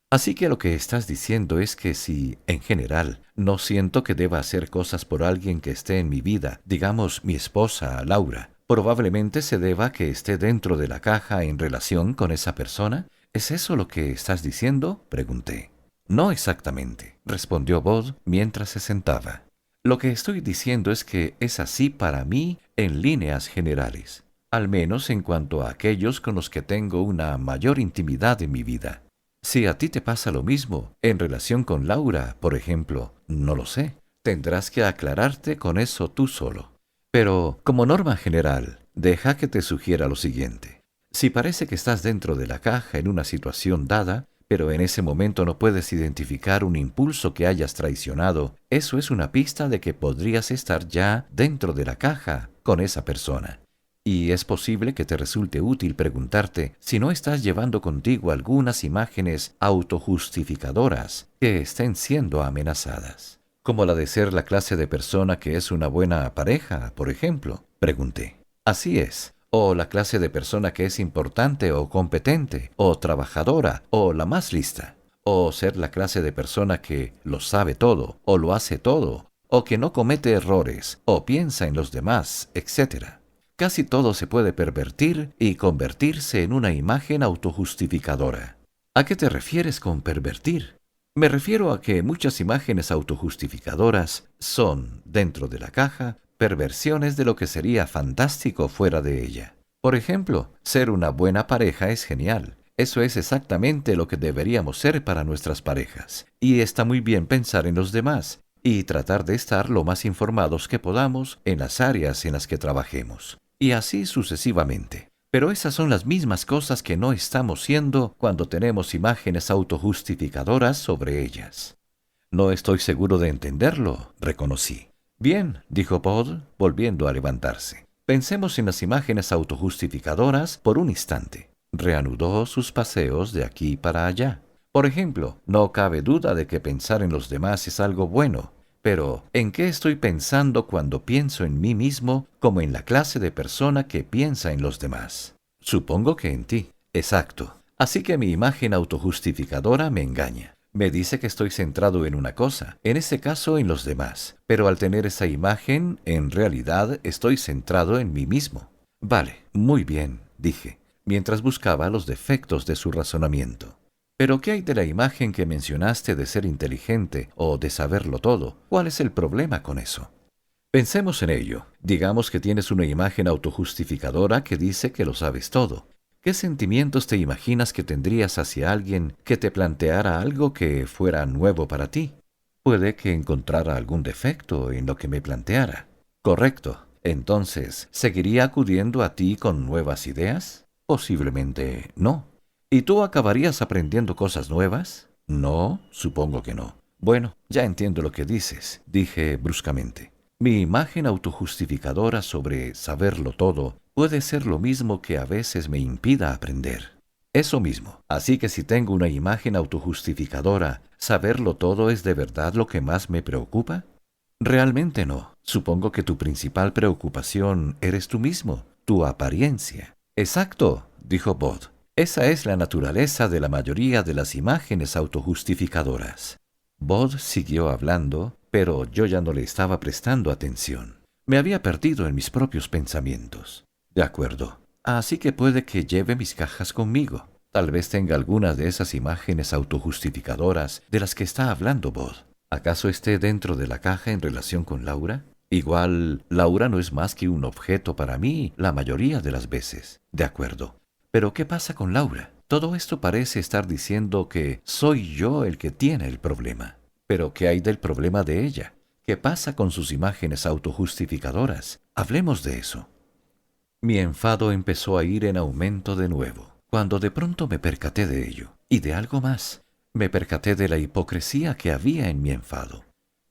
Así que lo que estás diciendo es que si, en general, no siento que deba hacer cosas por alguien que esté en mi vida, digamos mi esposa, Laura, probablemente se deba a que esté dentro de la caja en relación con esa persona. ¿Es eso lo que estás diciendo?, pregunté. No exactamente, respondió Bod mientras se sentaba. Lo que estoy diciendo es que es así para mí en líneas generales, al menos en cuanto a aquellos con los que tengo una mayor intimidad en mi vida. Si a ti te pasa lo mismo en relación con Laura, por ejemplo, no lo sé. Tendrás que aclararte con eso tú solo. Pero, como norma general, deja que te sugiera lo siguiente. Si parece que estás dentro de la caja en una situación dada, pero en ese momento no puedes identificar un impulso que hayas traicionado, eso es una pista de que podrías estar ya dentro de la caja con esa persona. Y es posible que te resulte útil preguntarte si no estás llevando contigo algunas imágenes autojustificadoras que estén siendo amenazadas. Como la de ser la clase de persona que es una buena pareja, por ejemplo, pregunté. Así es. O la clase de persona que es importante o competente, o trabajadora, o la más lista. O ser la clase de persona que lo sabe todo, o lo hace todo, o que no comete errores, o piensa en los demás, etc. Casi todo se puede pervertir y convertirse en una imagen autojustificadora. ¿A qué te refieres con pervertir? Me refiero a que muchas imágenes autojustificadoras son, dentro de la caja, perversiones de lo que sería fantástico fuera de ella. Por ejemplo, ser una buena pareja es genial. Eso es exactamente lo que deberíamos ser para nuestras parejas. Y está muy bien pensar en los demás y tratar de estar lo más informados que podamos en las áreas en las que trabajemos. Y así sucesivamente. Pero esas son las mismas cosas que no estamos siendo cuando tenemos imágenes autojustificadoras sobre ellas. No estoy seguro de entenderlo, reconocí. Bien, dijo Bod, volviendo a levantarse. Pensemos en las imágenes autojustificadoras por un instante. Reanudó sus paseos de aquí para allá. Por ejemplo, no cabe duda de que pensar en los demás es algo bueno. Pero, ¿en qué estoy pensando cuando pienso en mí mismo como en la clase de persona que piensa en los demás? Supongo que en ti. Exacto. Así que mi imagen autojustificadora me engaña. Me dice que estoy centrado en una cosa, en ese caso en los demás. Pero al tener esa imagen, en realidad estoy centrado en mí mismo. Vale, muy bien, dije, mientras buscaba los defectos de su razonamiento. Pero ¿qué hay de la imagen que mencionaste de ser inteligente o de saberlo todo? ¿Cuál es el problema con eso? Pensemos en ello. Digamos que tienes una imagen autojustificadora que dice que lo sabes todo. ¿Qué sentimientos te imaginas que tendrías hacia alguien que te planteara algo que fuera nuevo para ti? Puede que encontrara algún defecto en lo que me planteara. Correcto. Entonces, ¿seguiría acudiendo a ti con nuevas ideas? Posiblemente no. ¿Y tú acabarías aprendiendo cosas nuevas? No, supongo que no. Bueno, ya entiendo lo que dices, dije bruscamente. Mi imagen autojustificadora sobre saberlo todo puede ser lo mismo que a veces me impida aprender. Eso mismo. Así que si tengo una imagen autojustificadora, ¿saberlo todo es de verdad lo que más me preocupa? Realmente no. Supongo que tu principal preocupación eres tú mismo. tu apariencia. Exacto, dijo Bod. Esa es la naturaleza de la mayoría de las imágenes autojustificadoras. Bod siguió hablando, pero yo ya no le estaba prestando atención. Me había perdido en mis propios pensamientos. De acuerdo. Así que puede que lleve mis cajas conmigo. Tal vez tenga algunas de esas imágenes autojustificadoras de las que está hablando Bod. ¿Acaso esté dentro de la caja en relación con Laura? Igual, Laura no es más que un objeto para mí la mayoría de las veces. De acuerdo. Pero ¿qué pasa con Laura? Todo esto parece estar diciendo que soy yo el que tiene el problema. Pero ¿qué hay del problema de ella? ¿Qué pasa con sus imágenes autojustificadoras? Hablemos de eso. Mi enfado empezó a ir en aumento de nuevo, cuando de pronto me percaté de ello, y de algo más. Me percaté de la hipocresía que había en mi enfado.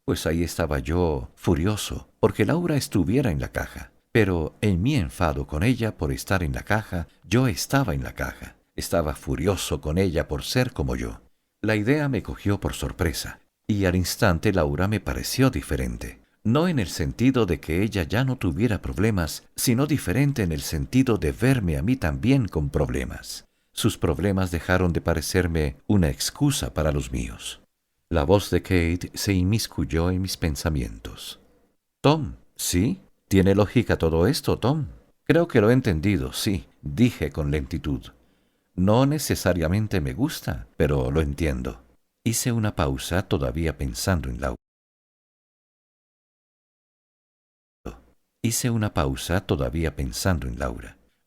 Pues ahí estaba yo, furioso, porque Laura estuviera en la caja. Pero en mi enfado con ella por estar en la caja, yo estaba en la caja. Estaba furioso con ella por ser como yo. La idea me cogió por sorpresa, y al instante Laura me pareció diferente. No en el sentido de que ella ya no tuviera problemas, sino diferente en el sentido de verme a mí también con problemas. Sus problemas dejaron de parecerme una excusa para los míos. La voz de Kate se inmiscuyó en mis pensamientos. Tom, ¿sí? ¿Tiene lógica todo esto, Tom? Creo que lo he entendido, sí, dije con lentitud. No necesariamente me gusta, pero lo entiendo. Hice una pausa todavía pensando en Laura.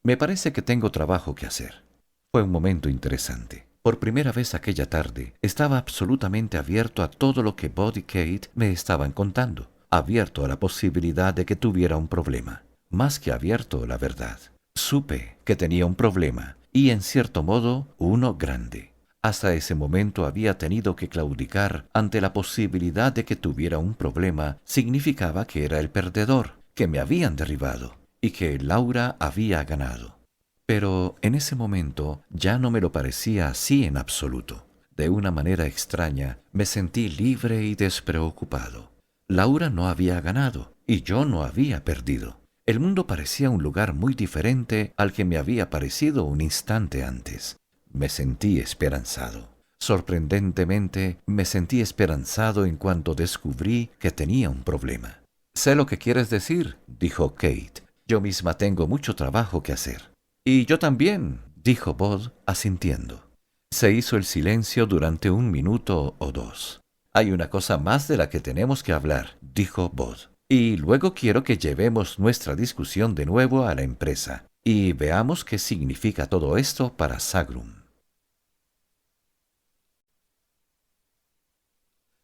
Me parece que tengo trabajo que hacer. Fue un momento interesante. Por primera vez aquella tarde, estaba absolutamente abierto a todo lo que Bod y Kate me estaban contando. Abierto a la posibilidad de que tuviera un problema. Más que abierto, la verdad. Supe que tenía un problema, y en cierto modo, uno grande. Hasta ese momento había tenido que claudicar ante la posibilidad de que tuviera un problema. Significaba que era el perdedor, que me habían derribado, y que Laura había ganado. Pero en ese momento ya no me lo parecía así en absoluto. De una manera extraña, me sentí libre y despreocupado. Laura no había ganado, y yo no había perdido. El mundo parecía un lugar muy diferente al que me había parecido un instante antes. Me sentí esperanzado. Sorprendentemente, me sentí esperanzado en cuanto descubrí que tenía un problema. «Sé lo que quieres decir», dijo Kate. «Yo misma tengo mucho trabajo que hacer». «Y yo también», dijo Bod, asintiendo. Se hizo el silencio durante 1 minuto o 2. «Hay una cosa más de la que tenemos que hablar», dijo Bod. «Y luego quiero que llevemos nuestra discusión de nuevo a la empresa y veamos qué significa todo esto para Sagrum».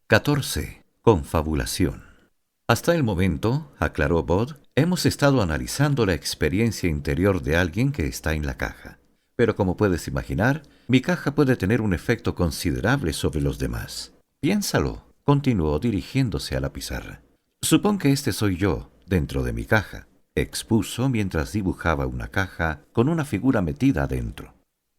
14. Confabulación. Hasta el momento, aclaró Bod, hemos estado analizando la experiencia interior de alguien que está en la caja. Pero como puedes imaginar, mi caja puede tener un efecto considerable sobre los demás. Piénsalo, continuó dirigiéndose a la pizarra. Supón que este soy yo, dentro de mi caja, expuso mientras dibujaba una caja con una figura metida adentro.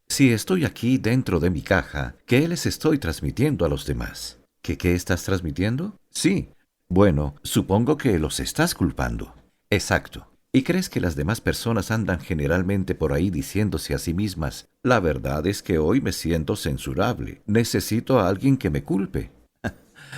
Si estoy aquí dentro de mi caja, ¿qué les estoy transmitiendo a los demás? ¿Qué estás transmitiendo? Sí. Bueno, supongo que los estás culpando. Exacto. ¿Y crees que las demás personas andan generalmente por ahí diciéndose a sí mismas, la verdad es que hoy me siento censurable, necesito a alguien que me culpe?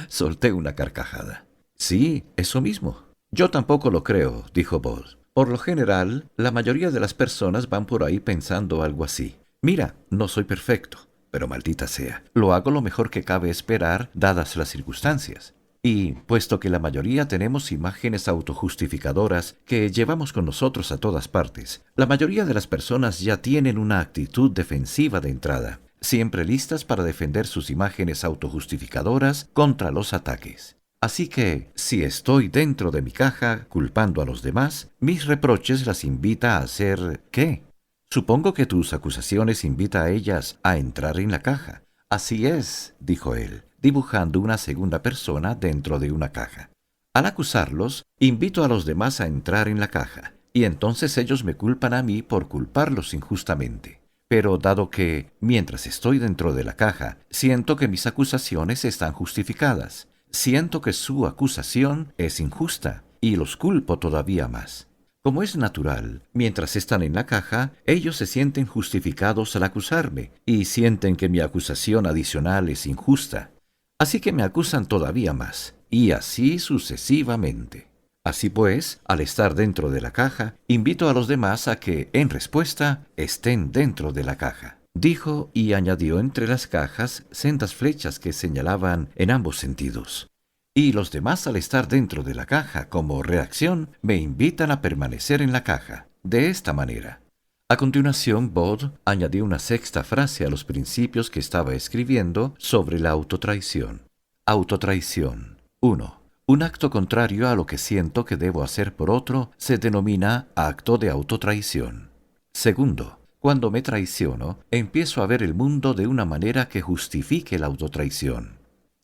Solté una carcajada. Sí, eso mismo. Yo tampoco lo creo, dijo Bod. Por lo general, la mayoría de las personas van por ahí pensando algo así. Mira, no soy perfecto, pero maldita sea, lo hago lo mejor que cabe esperar dadas las circunstancias. Y, puesto que la mayoría tenemos imágenes autojustificadoras que llevamos con nosotros a todas partes, la mayoría de las personas ya tienen una actitud defensiva de entrada, siempre listas para defender sus imágenes autojustificadoras contra los ataques. Así que, si estoy dentro de mi caja culpando a los demás, mis reproches las invita a hacer ¿qué? Supongo que tus acusaciones invita a ellas a entrar en la caja. Así es, dijo él, dibujando una segunda persona dentro de una caja. Al acusarlos, invito a los demás a entrar en la caja, y entonces ellos me culpan a mí por culparlos injustamente. Pero dado que, mientras estoy dentro de la caja, siento que mis acusaciones están justificadas, siento que su acusación es injusta, y los culpo todavía más. Como es natural, mientras están en la caja, ellos se sienten justificados al acusarme y sienten que mi acusación adicional es injusta. Así que me acusan todavía más, y así sucesivamente. Así pues, al estar dentro de la caja, invito a los demás a que, en respuesta, estén dentro de la caja. Dijo y añadió entre las cajas sendas flechas que señalaban en ambos sentidos. Y los demás, al estar dentro de la caja como reacción, me invitan a permanecer en la caja, de esta manera. A continuación, Bod añadió una sexta frase a los principios que estaba escribiendo sobre la autotraición. Autotraición. 1. Un acto contrario a lo que siento que debo hacer por otro se denomina acto de autotraición. Segundo, cuando me traiciono, empiezo a ver el mundo de una manera que justifique la autotraición.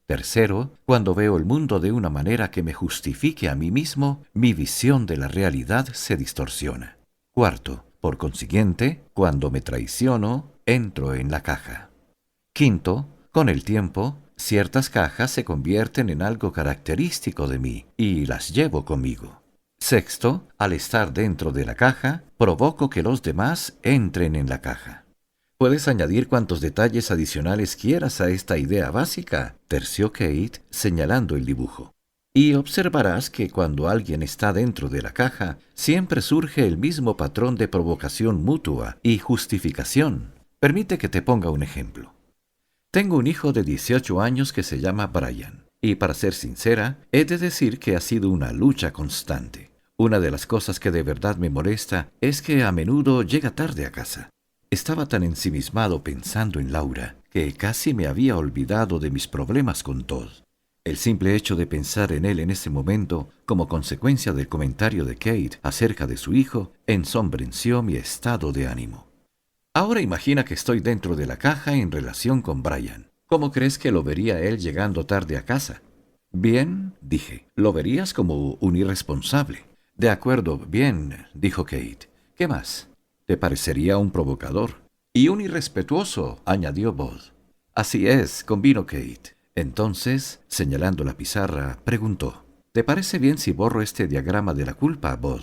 Tercero, cuando veo el mundo de una manera que me justifique a mí mismo, mi visión de la realidad se distorsiona. Cuarto, por consiguiente, cuando me traiciono, entro en la caja. Quinto, con el tiempo, ciertas cajas se convierten en algo característico de mí y las llevo conmigo. Sexto, al estar dentro de la caja, provoco que los demás entren en la caja. Puedes añadir cuantos detalles adicionales quieras a esta idea básica, terció Kate, señalando el dibujo. Y observarás que cuando alguien está dentro de la caja, siempre surge el mismo patrón de provocación mutua y justificación. Permite que te ponga un ejemplo. Tengo un hijo de 18 años que se llama Brian, y para ser sincera, he de decir que ha sido una lucha constante. Una de las cosas que de verdad me molesta es que a menudo llega tarde a casa. Estaba tan ensimismado pensando en Laura que casi me había olvidado de mis problemas con Todd. El simple hecho de pensar en él en ese momento, como consecuencia del comentario de Kate acerca de su hijo, ensombreció mi estado de ánimo. Ahora imagina que estoy dentro de la caja en relación con Brian. ¿Cómo crees que lo vería él llegando tarde a casa? Bien, dije, lo verías como un irresponsable. De acuerdo, bien, dijo Kate. ¿Qué más? Te parecería un provocador. Y un irrespetuoso, añadió Bod. Así es, convino Kate. Entonces, señalando la pizarra, preguntó, ¿te parece bien si borro este diagrama de la culpa, Bod?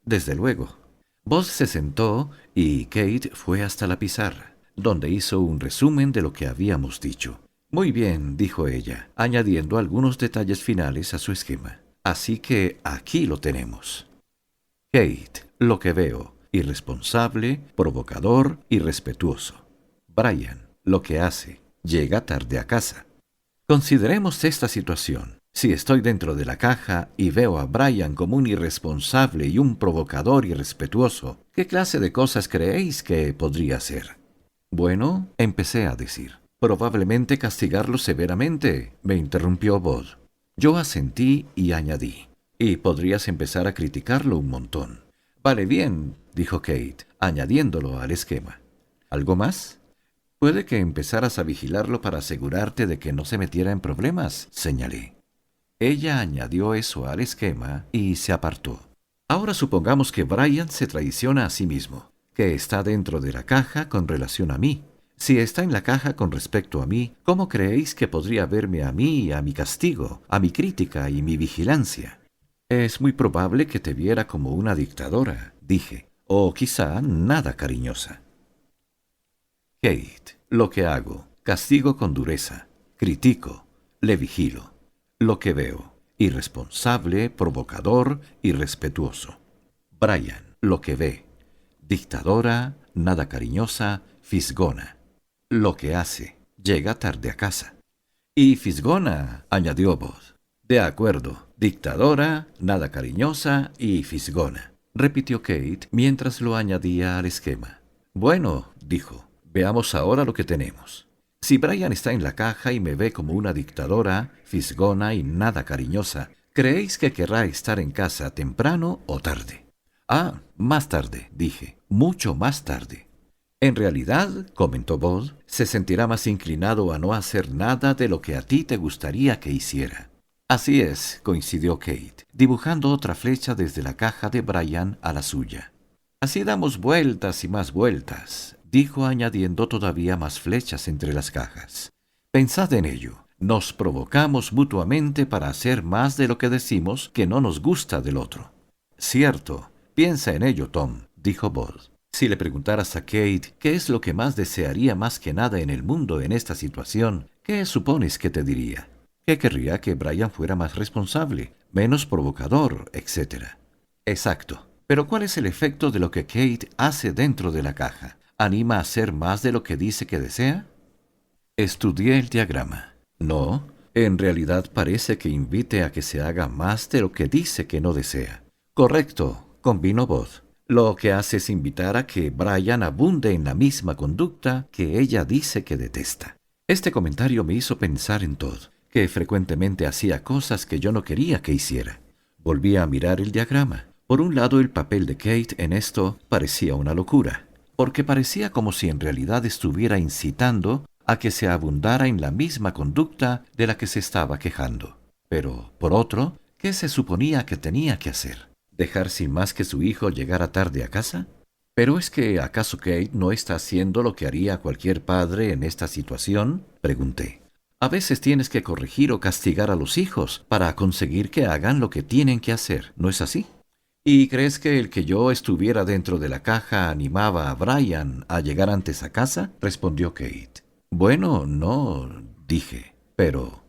Desde luego. Bod se sentó y Kate fue hasta la pizarra, donde hizo un resumen de lo que habíamos dicho. Muy bien, dijo ella, añadiendo algunos detalles finales a su esquema. Así que aquí lo tenemos. Kate, lo que veo, irresponsable, provocador, irrespetuoso. Brian, lo que hace, llega tarde a casa. Consideremos esta situación. Si estoy dentro de la caja y veo a Brian como un irresponsable y un provocador irrespetuoso, ¿qué clase de cosas creéis que podría hacer? Bueno, empecé a decir. Probablemente castigarlo severamente, me interrumpió Bod. Yo asentí y añadí. Y podrías empezar a criticarlo un montón. Vale bien, dijo Kate, añadiéndolo al esquema. ¿Algo más? Puede que empezaras a vigilarlo para asegurarte de que no se metiera en problemas, señalé. Ella añadió eso al esquema y se apartó. Ahora supongamos que Brian se traiciona a sí mismo, que está dentro de la caja con relación a mí. Si está en la caja con respecto a mí, ¿cómo creéis que podría verme a mí y a mi castigo, a mi crítica y mi vigilancia? Es muy probable que te viera como una dictadora, dije, o quizá nada cariñosa. Kate, lo que hago, castigo con dureza, critico, le vigilo. Lo que veo, irresponsable, provocador, irrespetuoso. Brian, lo que ve, dictadora, nada cariñosa, fisgona. Lo que hace, llega tarde a casa. Y fisgona, añadió Bod. De acuerdo, dictadora, nada cariñosa y fisgona, repitió Kate mientras lo añadía al esquema. Bueno, dijo, veamos ahora lo que tenemos. Si Brian está en la caja y me ve como una dictadora, fisgona y nada cariñosa, ¿creéis que querrá estar en casa temprano o tarde? Ah, más tarde, dije, mucho más tarde. En realidad, comentó Bod, se sentirá más inclinado a no hacer nada de lo que a ti te gustaría que hiciera. Así es, coincidió Kate, dibujando otra flecha desde la caja de Brian a la suya. Así damos vueltas y más vueltas, dijo añadiendo todavía más flechas entre las cajas. Pensad en ello. Nos provocamos mutuamente para hacer más de lo que decimos que no nos gusta del otro. Cierto, Piensa en ello, Tom, dijo Bud. Si le preguntaras a Kate qué es lo que más desearía más que nada en el mundo en esta situación, ¿qué supones que te diría? Que querría que Brian fuera más responsable, menos provocador, etc. Exacto. Pero ¿cuál es el efecto de lo que Kate hace dentro de la caja? ¿Anima a hacer más de lo que dice que desea? Estudié el diagrama. No, en realidad parece que invite a que se haga más de lo que dice que no desea. Correcto, convino Bud. Lo que hace es invitar a que Brian abunde en la misma conducta que ella dice que detesta. Este comentario me hizo pensar en Todd, que frecuentemente hacía cosas que yo no quería que hiciera. Volví a mirar el diagrama. Por un lado, el papel de Kate en esto parecía una locura, porque parecía como si en realidad estuviera incitando a que se abundara en la misma conducta de la que se estaba quejando. Pero, por otro, ¿qué se suponía que tenía que hacer? ¿Dejar sin más que su hijo llegara tarde a casa? ¿Pero es que acaso Kate no está haciendo lo que haría cualquier padre en esta situación? Pregunté. A veces tienes que corregir o castigar a los hijos para conseguir que hagan lo que tienen que hacer, ¿no es así? ¿Y crees que el que yo estuviera dentro de la caja animaba a Brian a llegar antes a casa? Respondió Kate. Bueno, no, dije, pero...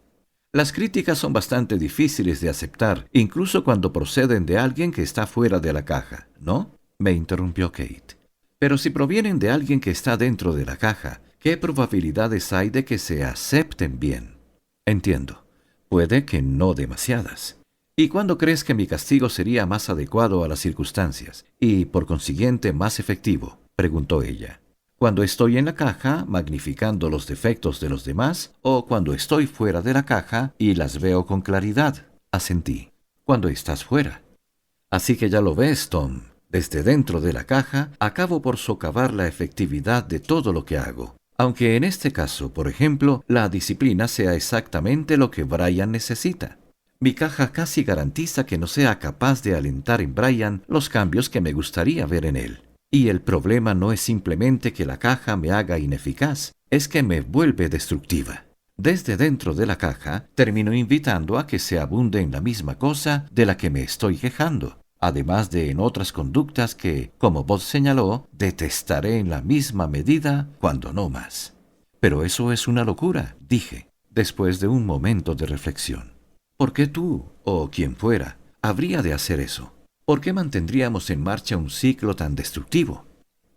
Las críticas son bastante difíciles de aceptar, incluso cuando proceden de alguien que está fuera de la caja, ¿no? Me interrumpió Kate. Pero si provienen de alguien que está dentro de la caja, ¿qué probabilidades hay de que se acepten bien? Entiendo. Puede que no demasiadas. ¿Y cuándo crees que mi castigo sería más adecuado a las circunstancias y, por consiguiente, más efectivo? Preguntó ella. ¿Cuando estoy en la caja, magnificando los defectos de los demás, o cuando estoy fuera de la caja y las veo con claridad? Asentí. Cuando estás fuera. Así que ya lo ves, Tom. Desde dentro de la caja, acabo por socavar la efectividad de todo lo que hago. Aunque en este caso, por ejemplo, la disciplina sea exactamente lo que Brian necesita. Mi caja casi garantiza que no sea capaz de alentar en Brian los cambios que me gustaría ver en él. Y el problema no es simplemente que la caja me haga ineficaz, es que me vuelve destructiva. Desde dentro de la caja, termino invitando a que se abunde en la misma cosa de la que me estoy quejando, además de en otras conductas que, como vos señaló, detestaré en la misma medida, cuando no más. Pero eso es una locura, dije, después de un momento de reflexión. ¿Por qué tú, o quien fuera, habría de hacer eso? ¿Por qué mantendríamos en marcha un ciclo tan destructivo?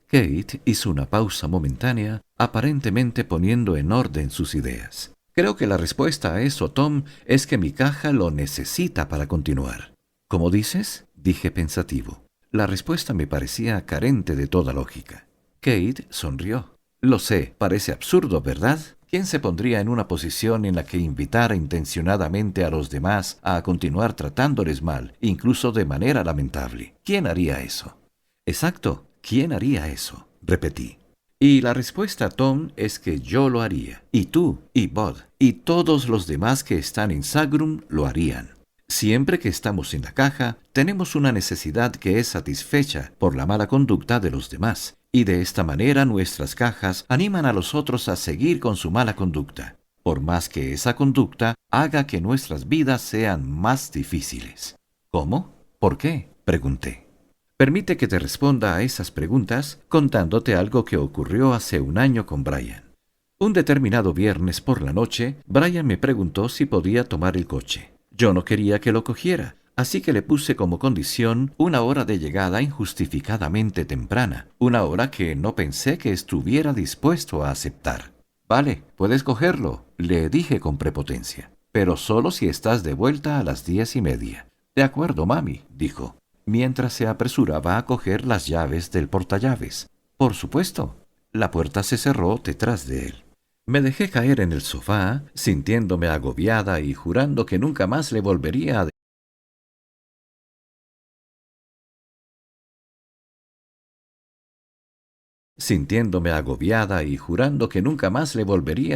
Kate hizo una pausa momentánea, aparentemente poniendo en orden sus ideas. Creo que la respuesta a eso, Tom, es que mi caja lo necesita para continuar. ¿Cómo dices? Dije pensativo. La respuesta me parecía carente de toda lógica. Kate sonrió. Lo sé, parece absurdo, ¿verdad? ¿Quién se pondría en una posición en la que invitara intencionadamente a los demás a continuar tratándoles mal, incluso de manera lamentable? ¿Quién haría eso? Exacto, ¿quién haría eso? Repetí. Y la respuesta, Tom, es que yo lo haría, y tú, y Bud, y todos los demás que están en Sagrum lo harían. Siempre que estamos en la caja, tenemos una necesidad que es satisfecha por la mala conducta de los demás, y de esta manera nuestras cajas animan a los otros a seguir con su mala conducta, por más que esa conducta haga que nuestras vidas sean más difíciles. ¿Cómo? ¿Por qué? Pregunté. Permite que te responda a esas preguntas contándote algo que ocurrió hace un año con Brian. Un determinado viernes por la noche, Brian me preguntó si podía tomar el coche. Yo no quería que lo cogiera, así que le puse como condición una hora de llegada injustificadamente temprana, una hora que no pensé que estuviera dispuesto a aceptar. Vale, puedes cogerlo, le dije con prepotencia, pero solo si estás de vuelta a las 10:30. De acuerdo, mami, dijo, mientras se apresuraba a coger las llaves del portallaves. Por supuesto. La puerta se cerró detrás de él. Me dejé caer en el sofá, sintiéndome agobiada y jurando que nunca más le volvería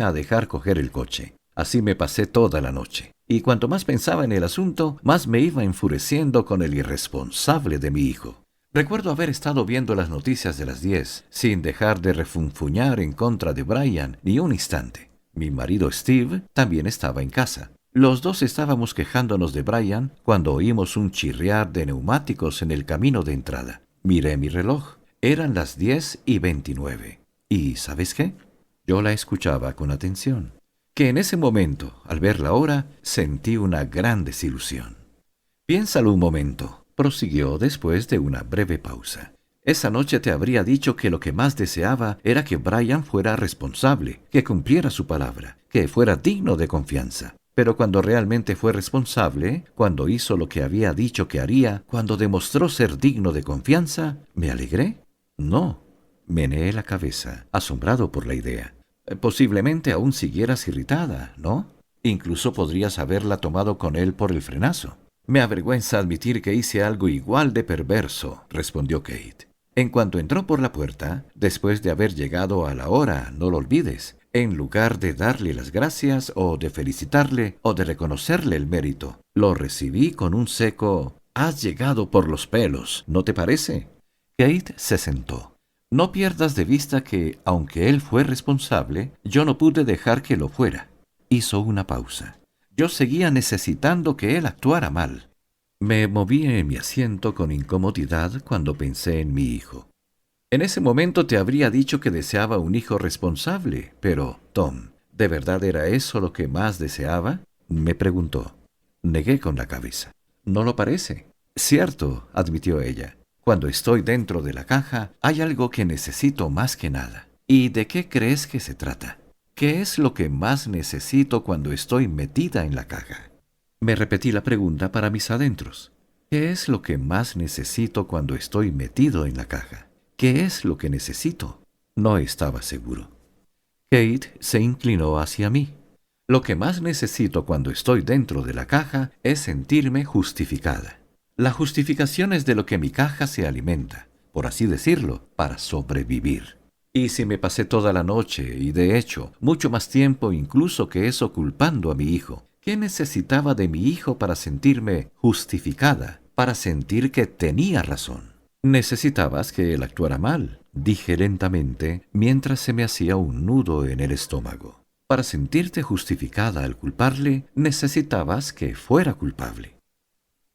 a dejar coger el coche. Así me pasé toda la noche. Y cuanto más pensaba en el asunto, más me iba enfureciendo con el irresponsable de mi hijo. Recuerdo haber estado viendo las noticias de las 10, sin dejar de refunfuñar en contra de Brian ni un instante. Mi marido Steve también estaba en casa. Los dos estábamos quejándonos de Brian cuando oímos un chirriar de neumáticos en el camino de entrada. Miré mi reloj. Eran las 10:29. ¿Y sabes qué? Yo la escuchaba con atención. Que en ese momento, al ver la hora, sentí una gran desilusión. Piénsalo un momento, prosiguió después de una breve pausa. Esa noche te habría dicho que lo que más deseaba era que Brian fuera responsable, que cumpliera su palabra, que fuera digno de confianza. Pero cuando realmente fue responsable, cuando hizo lo que había dicho que haría, cuando demostró ser digno de confianza, ¿me alegré? No. Meneé la cabeza, asombrado por la idea. Posiblemente aún siguieras irritada, ¿no? Incluso podrías haberla tomado con él por el frenazo. Me avergüenza admitir que hice algo igual de perverso, respondió Kate. En cuanto entró por la puerta, después de haber llegado a la hora, no lo olvides, en lugar de darle las gracias o de felicitarle o de reconocerle el mérito, lo recibí con un seco «Has llegado por los pelos, ¿no te parece?». Kate se sentó. No pierdas de vista que, aunque él fue responsable, yo no pude dejar que lo fuera. Hizo una pausa. Yo seguía necesitando que él actuara mal. Me moví en mi asiento con incomodidad cuando pensé en mi hijo. En ese momento te habría dicho que deseaba un hijo responsable, pero, Tom, ¿de verdad era eso lo que más deseaba? Me preguntó. Negué con la cabeza. No lo parece. Cierto, admitió ella. Cuando estoy dentro de la caja, hay algo que necesito más que nada. ¿Y de qué crees que se trata? ¿Qué es lo que más necesito cuando estoy metida en la caja? Me repetí la pregunta para mis adentros. ¿Qué es lo que más necesito cuando estoy metido en la caja? ¿Qué es lo que necesito? No estaba seguro. Kate se inclinó hacia mí. Lo que más necesito cuando estoy dentro de la caja es sentirme justificada. La justificación es de lo que mi caja se alimenta, por así decirlo, para sobrevivir. Y si me pasé toda la noche, y de hecho, mucho más tiempo incluso que eso culpando a mi hijo, ¿qué necesitaba de mi hijo para sentirme justificada, para sentir que tenía razón? Necesitabas que él actuara mal, dije lentamente, mientras se me hacía un nudo en el estómago. Para sentirte justificada al culparle, necesitabas que fuera culpable.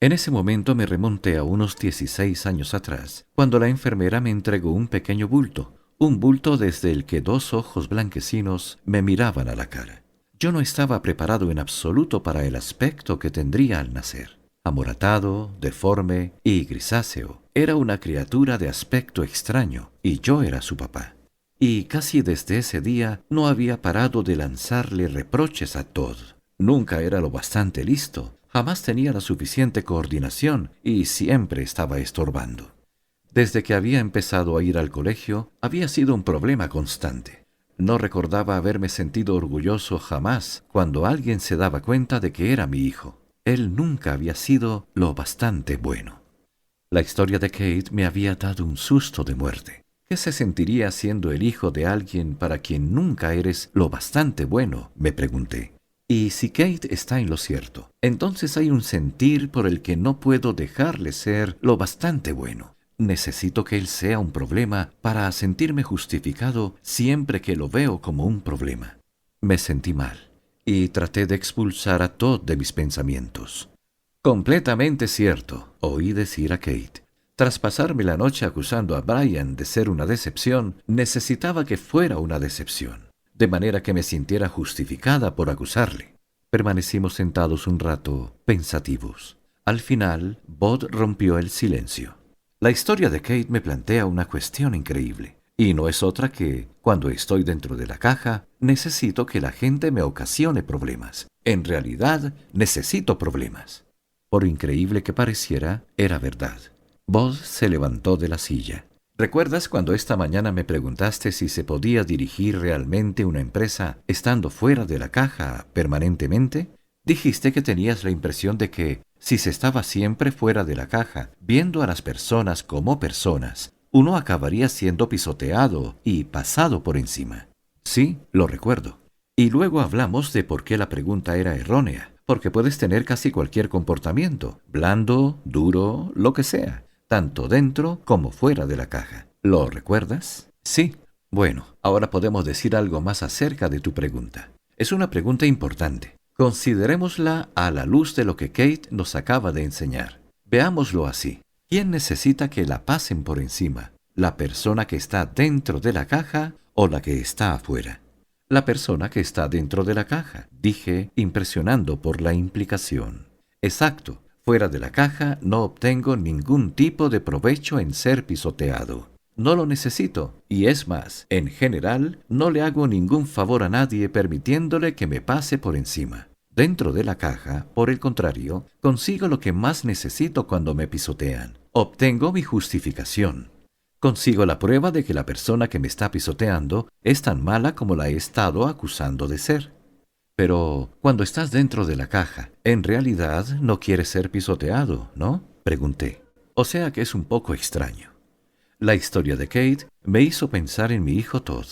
En ese momento me remonté a unos 16 años atrás, cuando la enfermera me entregó un pequeño bulto, un bulto desde el que dos ojos blanquecinos me miraban a la cara. Yo no estaba preparado en absoluto para el aspecto que tendría al nacer. Amoratado, deforme y grisáceo, era una criatura de aspecto extraño, y yo era su papá. Y casi desde ese día no había parado de lanzarle reproches a Todd. Nunca era lo bastante listo, jamás tenía la suficiente coordinación y siempre estaba estorbando. Desde que había empezado a ir al colegio, había sido un problema constante. No recordaba haberme sentido orgulloso jamás cuando alguien se daba cuenta de que era mi hijo. Él nunca había sido lo bastante bueno. La historia de Kate me había dado un susto de muerte. ¿Qué se sentiría siendo el hijo de alguien para quien nunca eres lo bastante bueno?, me pregunté. Y si Kate está en lo cierto, entonces hay un sentir por el que no puedo dejarle ser lo bastante bueno. Necesito que él sea un problema para sentirme justificado siempre que lo veo como un problema. Me sentí mal y traté de expulsar a Todd de mis pensamientos. Completamente cierto, oí decir a Kate. Tras pasarme la noche acusando a Brian de ser una decepción, necesitaba que fuera una decepción, de manera que me sintiera justificada por acusarle. Permanecimos sentados un rato, pensativos. Al final, Bud rompió el silencio. La historia de Kate me plantea una cuestión increíble, y no es otra que, cuando estoy dentro de la caja, necesito que la gente me ocasione problemas. En realidad, necesito problemas. Por increíble que pareciera, era verdad. Bud se levantó de la silla. ¿Recuerdas cuando esta mañana me preguntaste si se podía dirigir realmente una empresa estando fuera de la caja permanentemente? Dijiste que tenías la impresión de que, si se estaba siempre fuera de la caja, viendo a las personas como personas, uno acabaría siendo pisoteado y pasado por encima. Sí, lo recuerdo. Y luego hablamos de por qué la pregunta era errónea, porque puedes tener casi cualquier comportamiento, blando, duro, lo que sea, tanto dentro como fuera de la caja. ¿Lo recuerdas? Sí. Bueno, ahora podemos decir algo más acerca de tu pregunta. Es una pregunta importante. Considerémosla a la luz de lo que Kate nos acaba de enseñar. Veámoslo así. ¿Quién necesita que la pasen por encima? ¿La persona que está dentro de la caja o la que está afuera? La persona que está dentro de la caja, dije, impresionando por la implicación. Exacto. Fuera de la caja no obtengo ningún tipo de provecho en ser pisoteado. No lo necesito, y es más, en general, no le hago ningún favor a nadie permitiéndole que me pase por encima. Dentro de la caja, por el contrario, consigo lo que más necesito cuando me pisotean. Obtengo mi justificación. Consigo la prueba de que la persona que me está pisoteando es tan mala como la he estado acusando de ser. Pero cuando estás dentro de la caja, en realidad no quieres ser pisoteado, ¿no? Pregunté. O sea que es un poco extraño. La historia de Kate me hizo pensar en mi hijo Todd.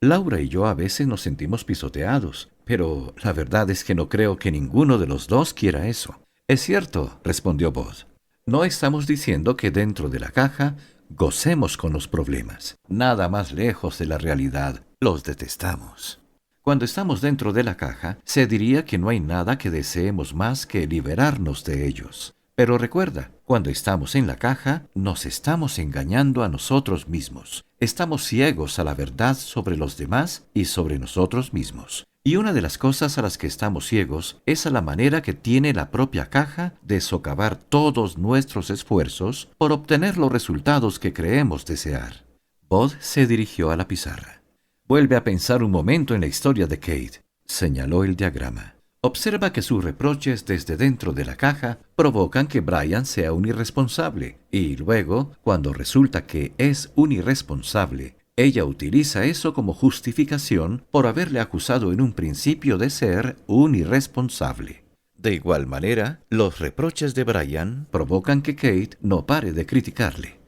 Laura y yo a veces nos sentimos pisoteados, pero la verdad es que no creo que ninguno de los dos quiera eso. Es cierto, respondió Bud. No estamos diciendo que dentro de la caja gocemos con los problemas. Nada más lejos de la realidad. Los detestamos. Cuando estamos dentro de la caja, se diría que no hay nada que deseemos más que liberarnos de ellos. Pero recuerda, cuando estamos en la caja, nos estamos engañando a nosotros mismos. Estamos ciegos a la verdad sobre los demás y sobre nosotros mismos. Y una de las cosas a las que estamos ciegos es a la manera que tiene la propia caja de socavar todos nuestros esfuerzos por obtener los resultados que creemos desear. Bud se dirigió a la pizarra. Vuelve a pensar un momento en la historia de Kate, señaló el diagrama. Observa que sus reproches desde dentro de la caja provocan que Brian sea un irresponsable, y luego, cuando resulta que es un irresponsable, ella utiliza eso como justificación por haberle acusado en un principio de ser un irresponsable. De igual manera, los reproches de Brian provocan que Kate no pare de criticarle.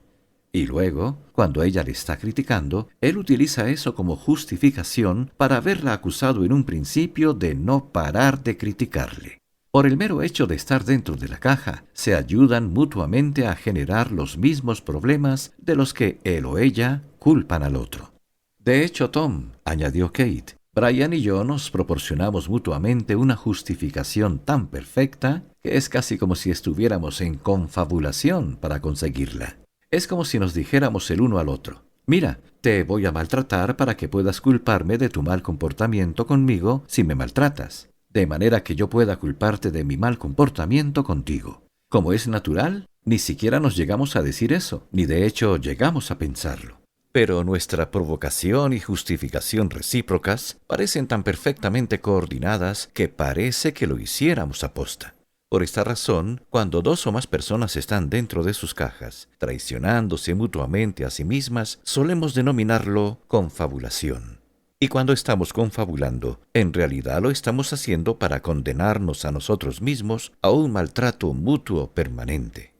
Y luego, cuando ella le está criticando, él utiliza eso como justificación para haberla acusado en un principio de no parar de criticarle. Por el mero hecho de estar dentro de la caja, se ayudan mutuamente a generar los mismos problemas de los que él o ella culpan al otro. De hecho, Tom, añadió Kate, Brian y yo nos proporcionamos mutuamente una justificación tan perfecta que es casi como si estuviéramos en confabulación para conseguirla. Es como si nos dijéramos el uno al otro: mira, te voy a maltratar para que puedas culparme de tu mal comportamiento conmigo si me maltratas, de manera que yo pueda culparte de mi mal comportamiento contigo. Como es natural, ni siquiera nos llegamos a decir eso, ni de hecho llegamos a pensarlo. Pero nuestra provocación y justificación recíprocas parecen tan perfectamente coordinadas que parece que lo hiciéramos aposta. Por esta razón, cuando dos o más personas están dentro de sus cajas, traicionándose mutuamente a sí mismas, solemos denominarlo confabulación. Y cuando estamos confabulando, en realidad lo estamos haciendo para condenarnos a nosotros mismos a un maltrato mutuo permanente.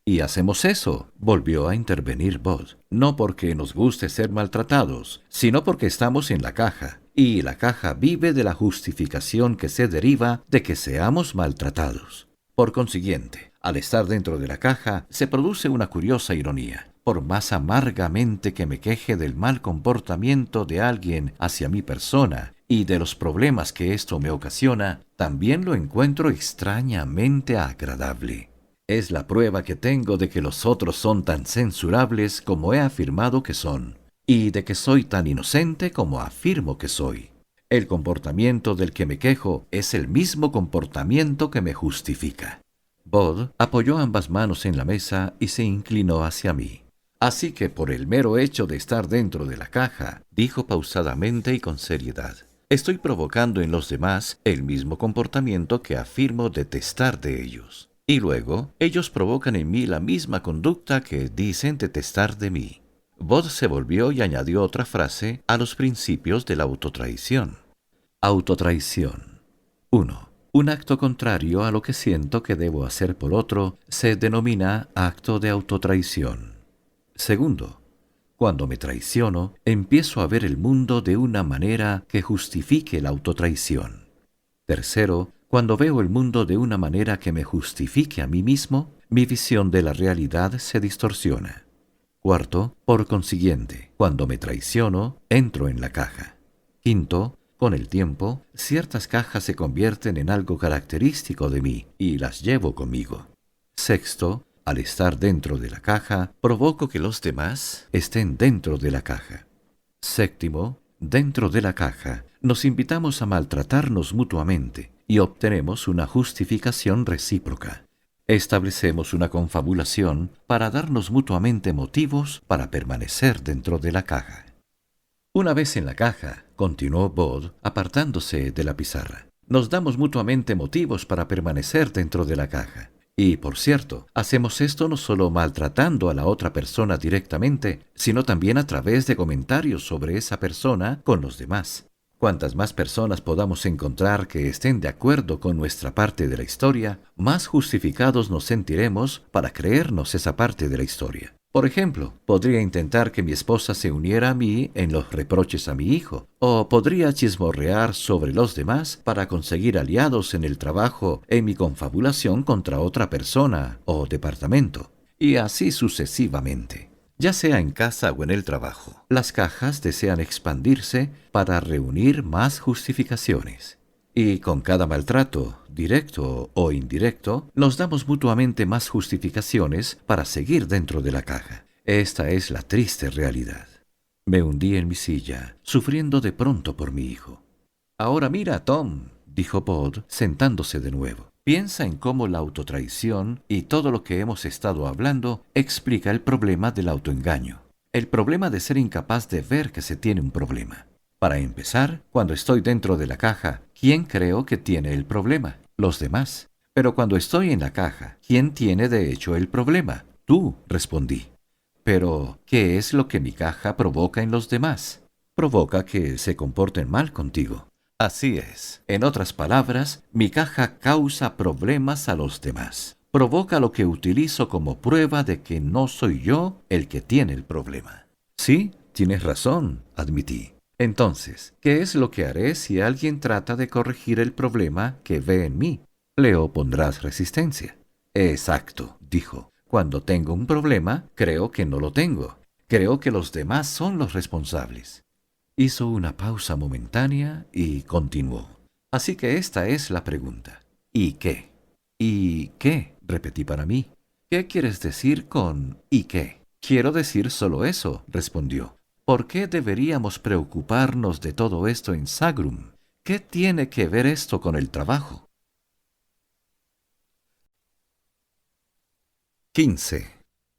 Y hacemos eso, volvió a intervenir Bud, no porque nos guste ser maltratados, sino porque estamos en la caja, y la caja vive de la justificación que se deriva de que seamos maltratados. Por consiguiente, al estar dentro de la caja, se produce una curiosa ironía. Por más amargamente que me queje del mal comportamiento de alguien hacia mi persona y de los problemas que esto me ocasiona, también lo encuentro extrañamente agradable. Es la prueba que tengo de que los otros son tan censurables como he afirmado que son, y de que soy tan inocente como afirmo que soy. El comportamiento del que me quejo es el mismo comportamiento que me justifica. Bud apoyó ambas manos en la mesa y se inclinó hacia mí. Así que por el mero hecho de estar dentro de la caja, dijo pausadamente y con seriedad, estoy provocando en los demás el mismo comportamiento que afirmo detestar de ellos. Y luego, ellos provocan en mí la misma conducta que dicen detestar de mí. Bud se volvió y añadió otra frase a los principios de la autotraición. Autotraición. 1. Un acto contrario a lo que siento que debo hacer por otro se denomina acto de autotraición. 2. Cuando me traiciono, empiezo a ver el mundo de una manera que justifique la autotraición. 3. Cuando veo el mundo de una manera que me justifique a mí mismo, mi visión de la realidad se distorsiona. 4. Por consiguiente, cuando me traiciono, entro en la caja. 5. Con el tiempo, ciertas cajas se convierten en algo característico de mí y las llevo conmigo. Sexto, al estar dentro de la caja, provoco que los demás estén dentro de la caja. Séptimo, dentro de la caja, nos invitamos a maltratarnos mutuamente y obtenemos una justificación recíproca. Establecemos una confabulación para darnos mutuamente motivos para permanecer dentro de la caja. Una vez en la caja, continuó Bod, apartándose de la pizarra, nos damos mutuamente motivos para permanecer dentro de la caja. Y, por cierto, hacemos esto no solo maltratando a la otra persona directamente, sino también a través de comentarios sobre esa persona con los demás. Cuantas más personas podamos encontrar que estén de acuerdo con nuestra parte de la historia, más justificados nos sentiremos para creernos esa parte de la historia. Por ejemplo, podría intentar que mi esposa se uniera a mí en los reproches a mi hijo, o podría chismorrear sobre los demás para conseguir aliados en el trabajo en mi confabulación contra otra persona o departamento, y así sucesivamente. Ya sea en casa o en el trabajo, las cajas desean expandirse para reunir más justificaciones. Y con cada maltrato, directo o indirecto, nos damos mutuamente más justificaciones para seguir dentro de la caja. Esta es la triste realidad. Me hundí en mi silla, sufriendo de pronto por mi hijo. Ahora mira, Tom, dijo Bod, sentándose de nuevo. Piensa en cómo la autotraición y todo lo que hemos estado hablando explica el problema del autoengaño. El problema de ser incapaz de ver que se tiene un problema. Para empezar, cuando estoy dentro de la caja, ¿quién creo que tiene el problema? Los demás. Pero cuando estoy en la caja, ¿quién tiene de hecho el problema? Tú, respondí. Pero, ¿qué es lo que mi caja provoca en los demás? Provoca que se comporten mal contigo. Así es. En otras palabras, mi caja causa problemas a los demás. Provoca lo que utilizo como prueba de que no soy yo el que tiene el problema. Sí, tienes razón, admití. Entonces, ¿qué es lo que haré si alguien trata de corregir el problema que ve en mí? Le opondrás resistencia. Exacto, dijo. Cuando tengo un problema, creo que no lo tengo. Creo que los demás son los responsables. Hizo una pausa momentánea y continuó. Así que esta es la pregunta. ¿Y qué? ¿Y qué? Repetí para mí. ¿Qué quieres decir con ¿y qué? Quiero decir solo eso, respondió. ¿Por qué deberíamos preocuparnos de todo esto en Sagrum? ¿Qué tiene que ver esto con el trabajo? 15.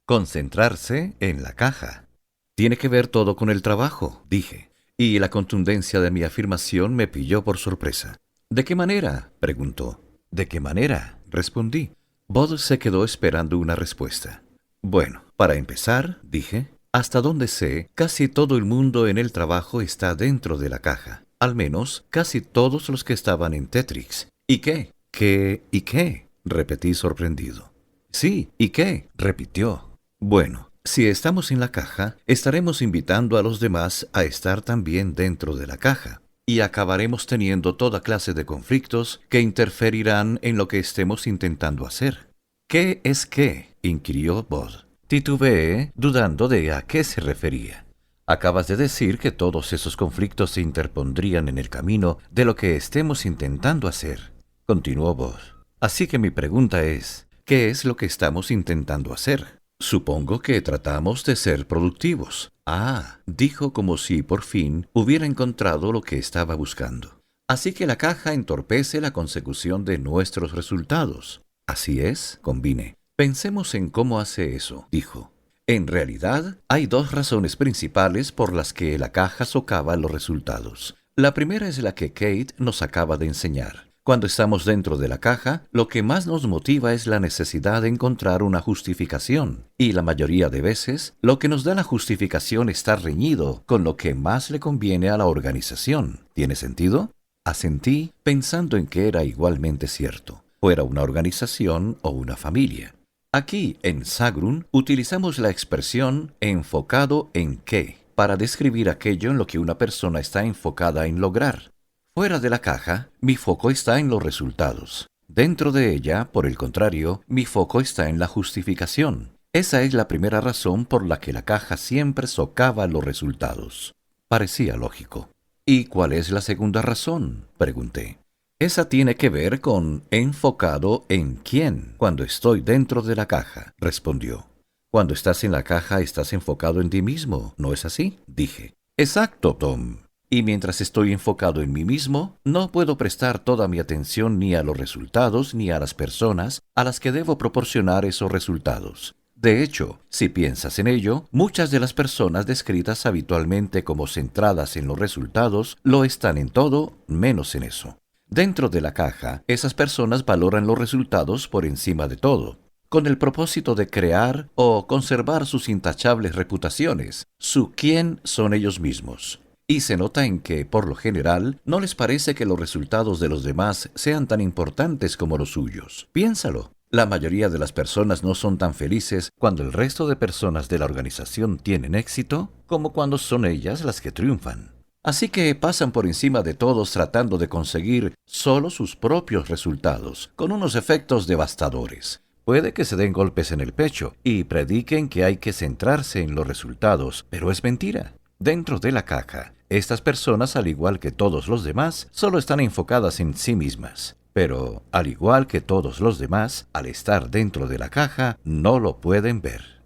Concentrarse en la caja. Tiene que ver todo con el trabajo, dije, y la contundencia de mi afirmación me pilló por sorpresa. ¿De qué manera?, preguntó. ¿De qué manera?, respondí. Bod se quedó esperando una respuesta. Bueno, para empezar, dije, hasta donde sé, casi todo el mundo en el trabajo está dentro de la caja. Al menos, casi todos los que estaban en Tetrix. ¿Y qué? ¿Qué y qué?, repetí sorprendido. Sí, ¿y qué?, repitió. Bueno, si estamos en la caja, estaremos invitando a los demás a estar también dentro de la caja. Y acabaremos teniendo toda clase de conflictos que interferirán en lo que estemos intentando hacer. ¿Qué es qué?, inquirió Bod. Titubeé, dudando de a qué se refería. Acabas de decir que todos esos conflictos se interpondrían en el camino de lo que estemos intentando hacer, continuó Bod. Así que mi pregunta es, ¿qué es lo que estamos intentando hacer? Supongo que tratamos de ser productivos. Ah, dijo como si por fin hubiera encontrado lo que estaba buscando. Así que la caja entorpece la consecución de nuestros resultados. Así es, convine. Pensemos en cómo hace eso, dijo. En realidad, hay dos razones principales por las que la caja socava los resultados. La primera es la que Kate nos acaba de enseñar. Cuando estamos dentro de la caja, lo que más nos motiva es la necesidad de encontrar una justificación. Y la mayoría de veces, lo que nos da la justificación está reñido con lo que más le conviene a la organización. ¿Tiene sentido? Asentí, pensando en que era igualmente cierto, fuera una organización o una familia. Aquí, en Sagrum, utilizamos la expresión enfocado en qué para describir aquello en lo que una persona está enfocada en lograr. Fuera de la caja, mi foco está en los resultados. Dentro de ella, por el contrario, mi foco está en la justificación. Esa es la primera razón por la que la caja siempre socava los resultados. Parecía lógico. ¿Y cuál es la segunda razón?, pregunté. Esa tiene que ver con enfocado en quién cuando estoy dentro de la caja, respondió. Cuando estás en la caja estás enfocado en ti mismo, ¿no es así?, dije. Exacto, Tom. Y mientras estoy enfocado en mí mismo, no puedo prestar toda mi atención ni a los resultados ni a las personas a las que debo proporcionar esos resultados. De hecho, si piensas en ello, muchas de las personas descritas habitualmente como centradas en los resultados lo están en todo menos en eso. Dentro de la caja, esas personas valoran los resultados por encima de todo, con el propósito de crear o conservar sus intachables reputaciones. Su quién son ellos mismos. Y se nota en que, por lo general, no les parece que los resultados de los demás sean tan importantes como los suyos. Piénsalo. La mayoría de las personas no son tan felices cuando el resto de personas de la organización tienen éxito como cuando son ellas las que triunfan. Así que pasan por encima de todos tratando de conseguir solo sus propios resultados, con unos efectos devastadores. Puede que se den golpes en el pecho y prediquen que hay que centrarse en los resultados, pero es mentira. Dentro de la caja, estas personas, al igual que todos los demás, solo están enfocadas en sí mismas. Pero, al igual que todos los demás, al estar dentro de la caja, no lo pueden ver.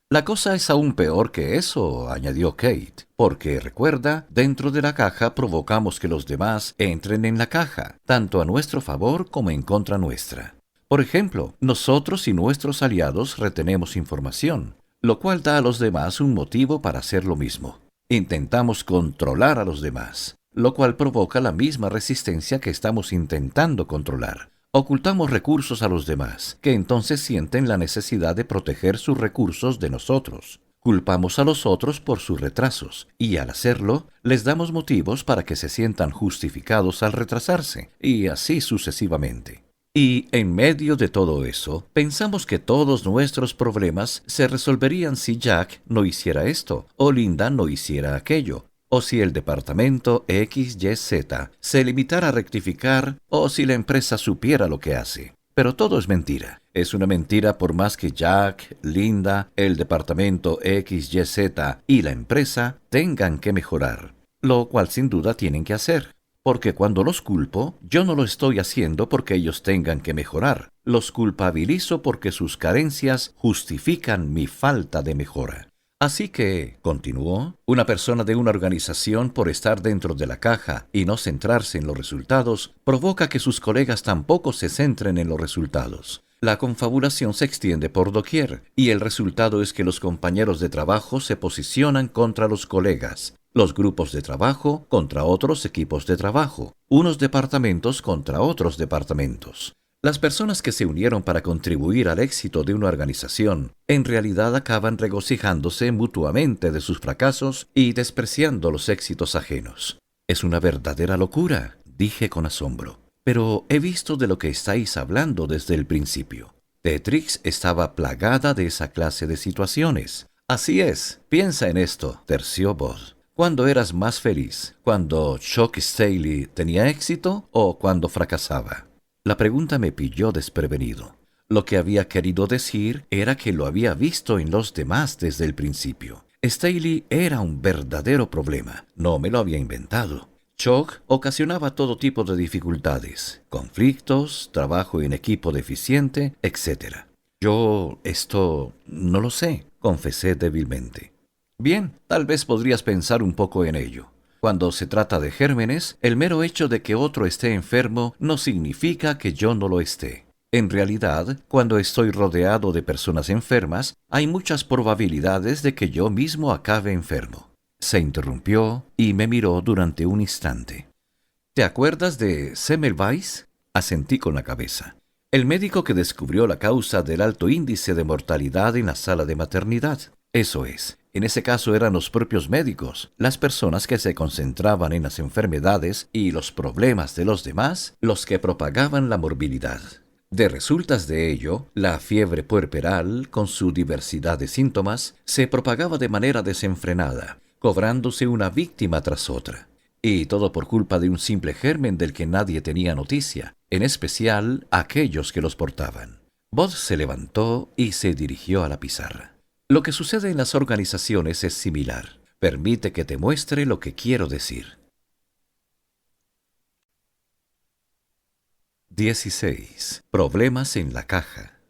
La cosa es aún peor que eso, añadió Kate, porque recuerda, dentro de la caja provocamos que los demás entren en la caja, tanto a nuestro favor como en contra nuestra. Por ejemplo, nosotros y nuestros aliados retenemos información, lo cual da a los demás un motivo para hacer lo mismo. Intentamos controlar a los demás, lo cual provoca la misma resistencia que estamos intentando controlar. Ocultamos recursos a los demás, que entonces sienten la necesidad de proteger sus recursos de nosotros. Culpamos a los otros por sus retrasos, y al hacerlo, les damos motivos para que se sientan justificados al retrasarse, y así sucesivamente. Y en medio de todo eso, pensamos que todos nuestros problemas se resolverían si Jack no hiciera esto, o Linda no hiciera aquello, o si el departamento XYZ se limitara a rectificar, o si la empresa supiera lo que hace. Pero todo es mentira. Es una mentira por más que Jack, Linda, el departamento XYZ y la empresa tengan que mejorar, lo cual sin duda tienen que hacer. Porque cuando los culpo, yo no lo estoy haciendo porque ellos tengan que mejorar. Los culpabilizo porque sus carencias justifican mi falta de mejora. Así que, continuó, una persona de una organización, por estar dentro de la caja y no centrarse en los resultados, provoca que sus colegas tampoco se centren en los resultados. La confabulación se extiende por doquier, y el resultado es que los compañeros de trabajo se posicionan contra los colegas, los grupos de trabajo contra otros equipos de trabajo, unos departamentos contra otros departamentos. Las personas que se unieron para contribuir al éxito de una organización, en realidad acaban regocijándose mutuamente de sus fracasos y despreciando los éxitos ajenos. Es una verdadera locura, dije con asombro. Pero he visto de lo que estáis hablando desde el principio. Tetrix estaba plagada de esa clase de situaciones. Así es, piensa en esto, terció Bud. ¿Cuándo eras más feliz? ¿Cuando Chuck Staley tenía éxito o cuando fracasaba? La pregunta me pilló desprevenido. Lo que había querido decir era que lo había visto en los demás desde el principio. Staley era un verdadero problema. No me lo había inventado. Chuck ocasionaba todo tipo de dificultades, conflictos, trabajo en equipo deficiente, etc. Esto no lo sé, confesé débilmente. Bien, tal vez podrías pensar un poco en ello. Cuando se trata de gérmenes, el mero hecho de que otro esté enfermo no significa que yo no lo esté. En realidad, cuando estoy rodeado de personas enfermas, hay muchas probabilidades de que yo mismo acabe enfermo. Se interrumpió y me miró durante un instante. ¿Te acuerdas de Semmelweis? Asentí con la cabeza. El médico que descubrió la causa del alto índice de mortalidad en la sala de maternidad. Eso es. En ese caso eran los propios médicos, las personas que se concentraban en las enfermedades y los problemas de los demás, los que propagaban la morbilidad. De resultas de ello, la fiebre puerperal, con su diversidad de síntomas, se propagaba de manera desenfrenada, cobrándose una víctima tras otra. Y todo por culpa de un simple germen del que nadie tenía noticia, en especial aquellos que los portaban. Bud se levantó y se dirigió a la pizarra. Lo que sucede en las organizaciones es similar. Permite que te muestre lo que quiero decir. 16. Problemas en la caja.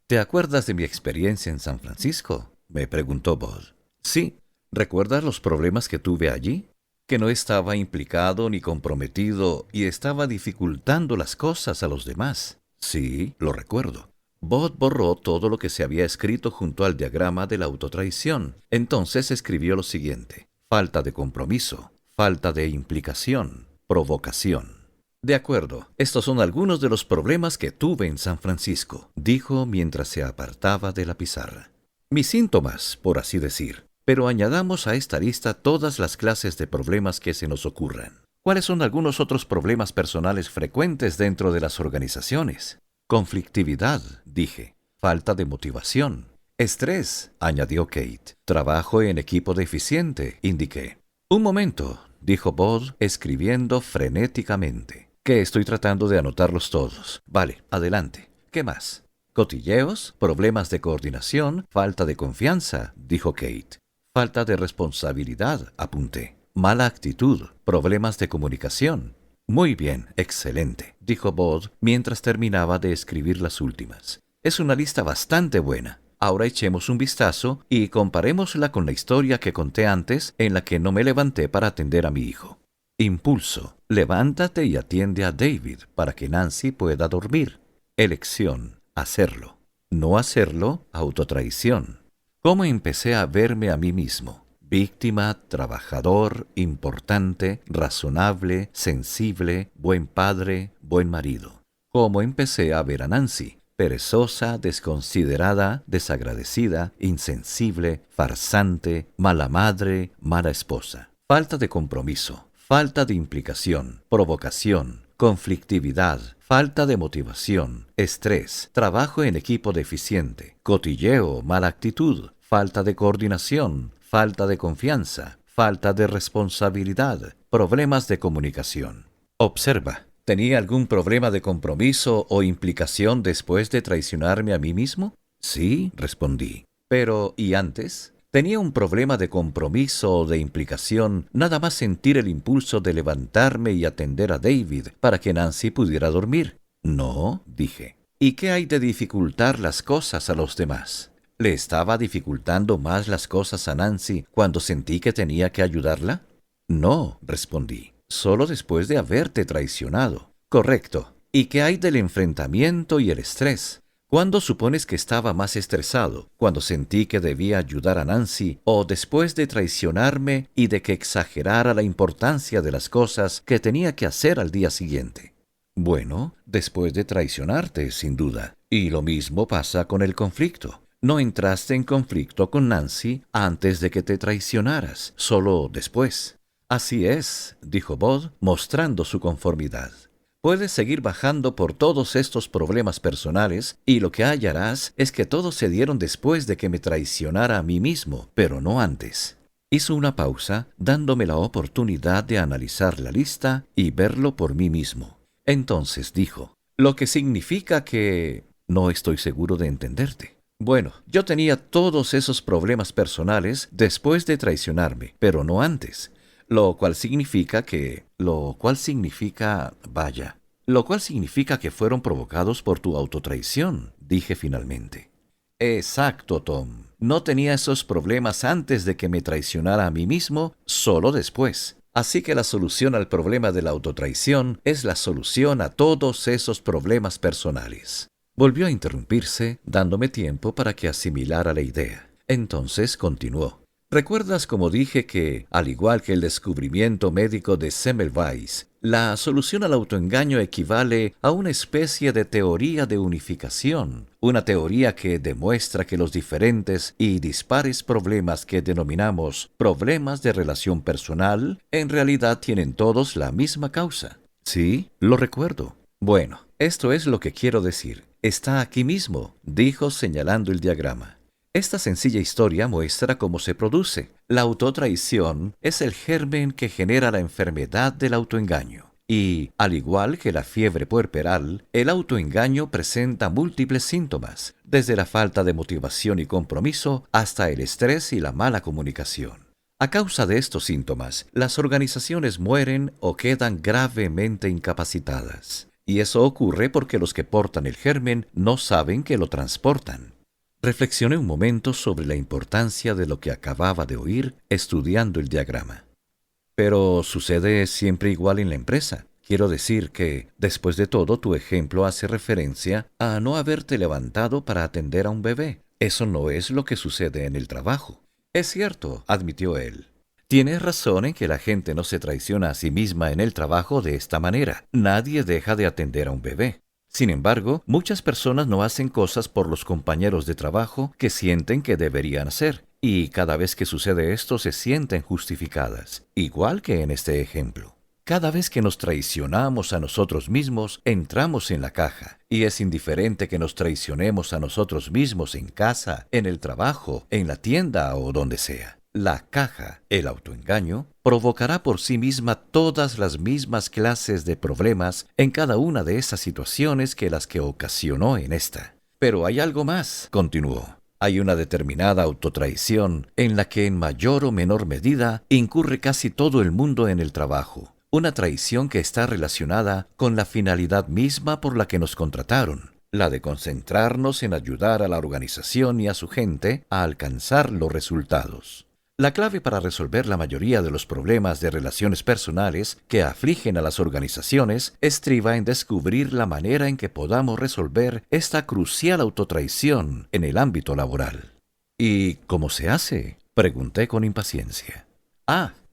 ¿Te acuerdas de mi experiencia en San Francisco?, me preguntó Bob. Sí. ¿Recuerdas los problemas que tuve allí? Que no estaba implicado ni comprometido y estaba dificultando las cosas a los demás. Sí, lo recuerdo. Bob borró todo lo que se había escrito junto al diagrama de la autotraición. Entonces escribió lo siguiente: falta de compromiso, falta de implicación, provocación. De acuerdo, estos son algunos de los problemas que tuve en San Francisco, dijo mientras se apartaba de la pizarra. Mis síntomas, por así decir. Pero añadamos a esta lista todas las clases de problemas que se nos ocurran. ¿Cuáles son algunos otros problemas personales frecuentes dentro de las organizaciones? Conflictividad, dije. Falta de motivación. Estrés, añadió Kate. Trabajo en equipo deficiente, indiqué. Un momento, dijo Bob, escribiendo frenéticamente. Que estoy tratando de anotarlos todos. Vale, adelante. ¿Qué más? Cotilleos, problemas de coordinación, falta de confianza, dijo Kate. Falta de responsabilidad, apunté. Mala actitud, problemas de comunicación. Muy bien, excelente, dijo Bob mientras terminaba de escribir las últimas. Es una lista bastante buena. Ahora echemos un vistazo y comparémosla con la historia que conté antes en la que no me levanté para atender a mi hijo. Impulso. Levántate y atiende a David para que Nancy pueda dormir. Elección. Hacerlo. No hacerlo, autotraición. ¿Cómo empecé a verme a mí mismo? Víctima, trabajador, importante, razonable, sensible, buen padre, buen marido. ¿Cómo empecé a ver a Nancy? Perezosa, desconsiderada, desagradecida, insensible, farsante, mala madre, mala esposa. Falta de compromiso, falta de implicación, provocación, conflictividad, falta de motivación, estrés, trabajo en equipo deficiente, cotilleo, mala actitud, falta de coordinación, falta de confianza, falta de responsabilidad, problemas de comunicación. Observa, ¿tenía algún problema de compromiso o implicación después de traicionarme a mí mismo? Sí, respondí. Pero, ¿y antes? Tenía un problema de compromiso o de implicación nada más sentir el impulso de levantarme y atender a David para que Nancy pudiera dormir. No, dije. ¿Y qué hay de dificultar las cosas a los demás? ¿Le estaba dificultando más las cosas a Nancy cuando sentí que tenía que ayudarla? No, respondí. Solo después de haberte traicionado. Correcto. ¿Y qué hay del enfrentamiento y el estrés? ¿Cuándo supones que estaba más estresado? ¿Cuando sentí que debía ayudar a Nancy o después de traicionarme y de que exagerara la importancia de las cosas que tenía que hacer al día siguiente? Bueno, después de traicionarte, sin duda. Y lo mismo pasa con el conflicto. No entraste en conflicto con Nancy antes de que te traicionaras, solo después. Así es, dijo Bob, mostrando su conformidad. Puedes seguir bajando por todos estos problemas personales y lo que hallarás es que todos se dieron después de que me traicionara a mí mismo, pero no antes. Hizo una pausa, dándome la oportunidad de analizar la lista y verlo por mí mismo. Entonces dijo, lo que significa que... No estoy seguro de entenderte. Bueno, yo tenía todos esos problemas personales después de traicionarme, pero no antes. Lo cual significa que fueron provocados por tu autotraición, dije finalmente. Exacto, Tom. No tenía esos problemas antes de que me traicionara a mí mismo, solo después. Así que la solución al problema de la autotraición es la solución a todos esos problemas personales. Volvió a interrumpirse, dándome tiempo para que asimilara la idea. Entonces continuó. ¿Recuerdas cómo dije que, al igual que el descubrimiento médico de Semmelweis, la solución al autoengaño equivale a una especie de teoría de unificación? Una teoría que demuestra que los diferentes y dispares problemas que denominamos problemas de relación personal, en realidad tienen todos la misma causa. Sí, lo recuerdo. Bueno, esto es lo que quiero decir. Está aquí mismo, dijo señalando el diagrama. Esta sencilla historia muestra cómo se produce. La autotraición es el germen que genera la enfermedad del autoengaño. Y, al igual que la fiebre puerperal, el autoengaño presenta múltiples síntomas, desde la falta de motivación y compromiso hasta el estrés y la mala comunicación. A causa de estos síntomas, las organizaciones mueren o quedan gravemente incapacitadas. Y eso ocurre porque los que portan el germen no saben que lo transportan. Reflexioné un momento sobre la importancia de lo que acababa de oír estudiando el diagrama. Pero sucede siempre igual en la empresa. Quiero decir que, después de todo, tu ejemplo hace referencia a no haberte levantado para atender a un bebé. Eso no es lo que sucede en el trabajo. Es cierto, admitió él. Tienes razón en que la gente no se traiciona a sí misma en el trabajo de esta manera. Nadie deja de atender a un bebé. Sin embargo, muchas personas no hacen cosas por los compañeros de trabajo que sienten que deberían hacer, y cada vez que sucede esto se sienten justificadas, igual que en este ejemplo. Cada vez que nos traicionamos a nosotros mismos, entramos en la caja, y es indiferente que nos traicionemos a nosotros mismos en casa, en el trabajo, en la tienda o donde sea. La caja, el autoengaño, provocará por sí misma todas las mismas clases de problemas en cada una de esas situaciones que las que ocasionó en esta. Pero hay algo más, continuó. Hay una determinada autotraición en la que en mayor o menor medida incurre casi todo el mundo en el trabajo. Una traición que está relacionada con la finalidad misma por la que nos contrataron, la de concentrarnos en ayudar a la organización y a su gente a alcanzar los resultados. La clave para resolver la mayoría de los problemas de relaciones personales que afligen a las organizaciones estriba en descubrir la manera en que podamos resolver esta crucial autotraición en el ámbito laboral. ¿Y cómo se hace?, pregunté con impaciencia.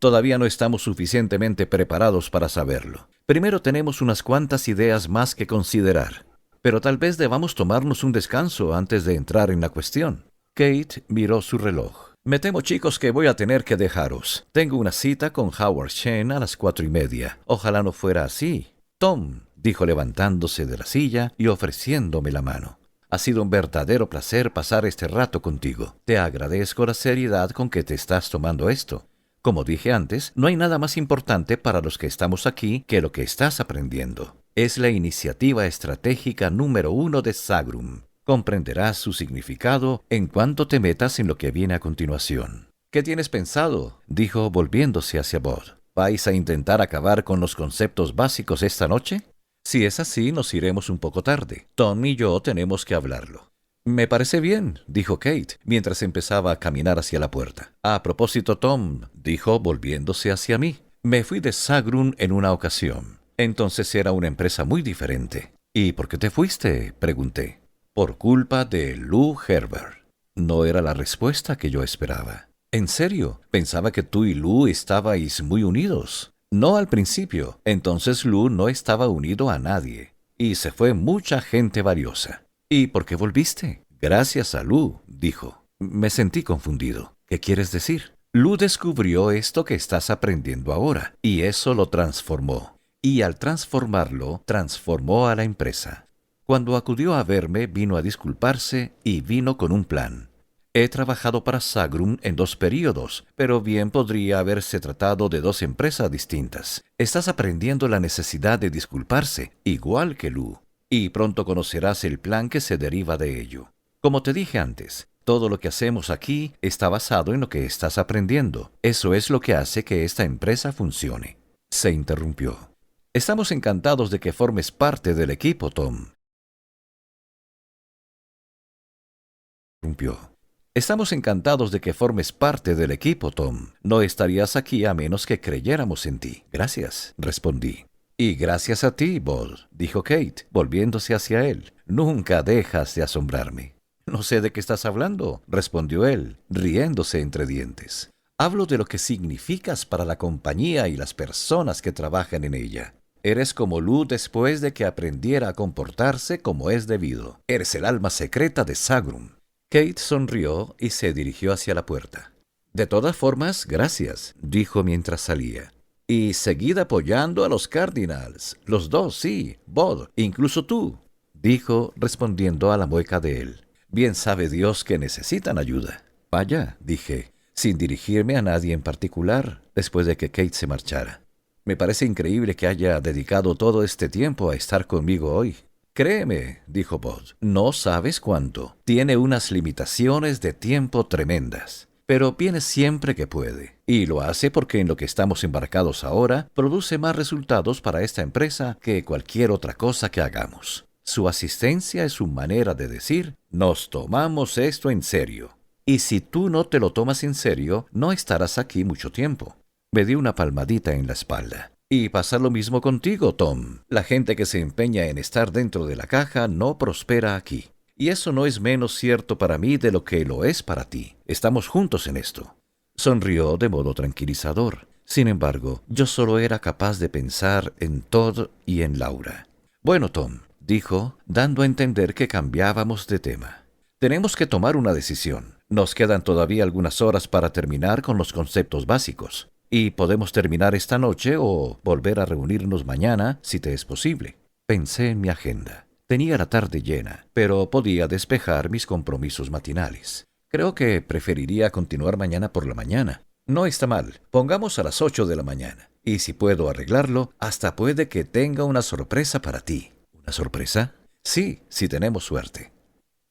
Todavía no estamos suficientemente preparados para saberlo. Primero tenemos unas cuantas ideas más que considerar, pero tal vez debamos tomarnos un descanso antes de entrar en la cuestión. Kate miró su reloj. Me temo, chicos, que voy a tener que dejaros. Tengo una cita con Howard Shen a las 4:30. Ojalá no fuera así. Tom, dijo levantándose de la silla y ofreciéndome la mano. Ha sido un verdadero placer pasar este rato contigo. Te agradezco la seriedad con que te estás tomando esto. Como dije antes, no hay nada más importante para los que estamos aquí que lo que estás aprendiendo. Es la iniciativa estratégica número 1 de Sagrum. Comprenderás su significado en cuanto te metas en lo que viene a continuación. ¿Qué tienes pensado?, dijo volviéndose hacia Bod. ¿Vais a intentar acabar con los conceptos básicos esta noche? Si es así, nos iremos un poco tarde. Tom y yo tenemos que hablarlo. Me parece bien, dijo Kate, mientras empezaba a caminar hacia la puerta. A propósito, Tom, dijo volviéndose hacia mí, me fui de Sagrum en una ocasión. Entonces era una empresa muy diferente. ¿Y por qué te fuiste?, pregunté. Por culpa de Lou Herbert. No era la respuesta que yo esperaba. En serio, pensaba que tú y Lou estabais muy unidos. No al principio. Entonces Lou no estaba unido a nadie. Y se fue mucha gente valiosa. ¿Y por qué volviste? Gracias a Lou, dijo. Me sentí confundido. ¿Qué quieres decir? Lou descubrió esto que estás aprendiendo ahora, y eso lo transformó. Y al transformarlo, transformó a la empresa. Cuando acudió a verme, vino a disculparse y vino con un plan. He trabajado para Sagrum en 2 períodos, pero bien podría haberse tratado de 2 empresas distintas. Estás aprendiendo la necesidad de disculparse, igual que Lou, y pronto conocerás el plan que se deriva de ello. Como te dije antes, todo lo que hacemos aquí está basado en lo que estás aprendiendo. Eso es lo que hace que esta empresa funcione. Se interrumpió. Estamos encantados de que formes parte del equipo, Tom. Estamos encantados de que formes parte del equipo, Tom. No estarías aquí a menos que creyéramos en ti. Gracias, respondí. Y gracias a ti, Bod, dijo Kate, volviéndose hacia él. Nunca dejas de asombrarme. No sé de qué estás hablando, respondió él, riéndose entre dientes. Hablo de lo que significas para la compañía y las personas que trabajan en ella. Eres como Lou después de que aprendiera a comportarse como es debido. Eres el alma secreta de Sagrum. Kate sonrió y se dirigió hacia la puerta. De todas formas, gracias, dijo mientras salía. Y seguid apoyando a los Cardinals. Los 2, sí, Bod, incluso tú, dijo respondiendo a la mueca de él. Bien sabe Dios que necesitan ayuda. Vaya, dije, sin dirigirme a nadie en particular, después de que Kate se marchara. Me parece increíble que haya dedicado todo este tiempo a estar conmigo hoy. Créeme, dijo Bod, no sabes cuánto. Tiene unas limitaciones de tiempo tremendas, pero viene siempre que puede. Y lo hace porque en lo que estamos embarcados ahora produce más resultados para esta empresa que cualquier otra cosa que hagamos. Su asistencia es su manera de decir, nos tomamos esto en serio. Y si tú no te lo tomas en serio, no estarás aquí mucho tiempo. Me dio una palmadita en la espalda. Y pasa lo mismo contigo, Tom. La gente que se empeña en estar dentro de la caja no prospera aquí. Y eso no es menos cierto para mí de lo que lo es para ti. Estamos juntos en esto. Sonrió de modo tranquilizador. Sin embargo, yo solo era capaz de pensar en Todd y en Laura. Bueno, Tom, dijo, dando a entender que cambiábamos de tema. Tenemos que tomar una decisión. Nos quedan todavía algunas horas para terminar con los conceptos básicos. Y podemos terminar esta noche o volver a reunirnos mañana, si te es posible. Pensé en mi agenda. Tenía la tarde llena, pero podía despejar mis compromisos matinales. Creo que preferiría continuar mañana por la mañana. No está mal, pongamos a las 8 de la mañana. Y si puedo arreglarlo, hasta puede que tenga una sorpresa para ti. ¿Una sorpresa? Sí, si tenemos suerte.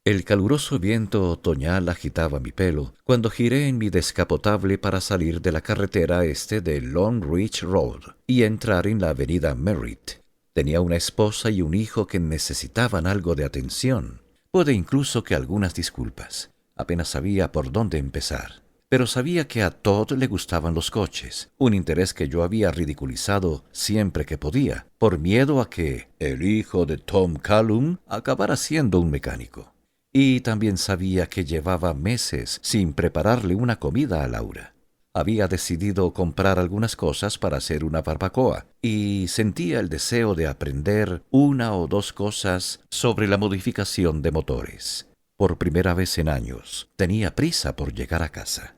El caluroso viento otoñal agitaba mi pelo cuando giré en mi descapotable para salir de la carretera este de Long Ridge Road y entrar en la avenida Merritt. Tenía una esposa y un hijo que necesitaban algo de atención. Puede incluso que algunas disculpas. Apenas sabía por dónde empezar. Pero sabía que a Todd le gustaban los coches, un interés que yo había ridiculizado siempre que podía, por miedo a que el hijo de Tom Callum acabara siendo un mecánico. Y también sabía que llevaba meses sin prepararle una comida a Laura. Había decidido comprar algunas cosas para hacer una barbacoa y sentía el deseo de aprender una o dos cosas sobre la modificación de motores. Por primera vez en años, tenía prisa por llegar a casa.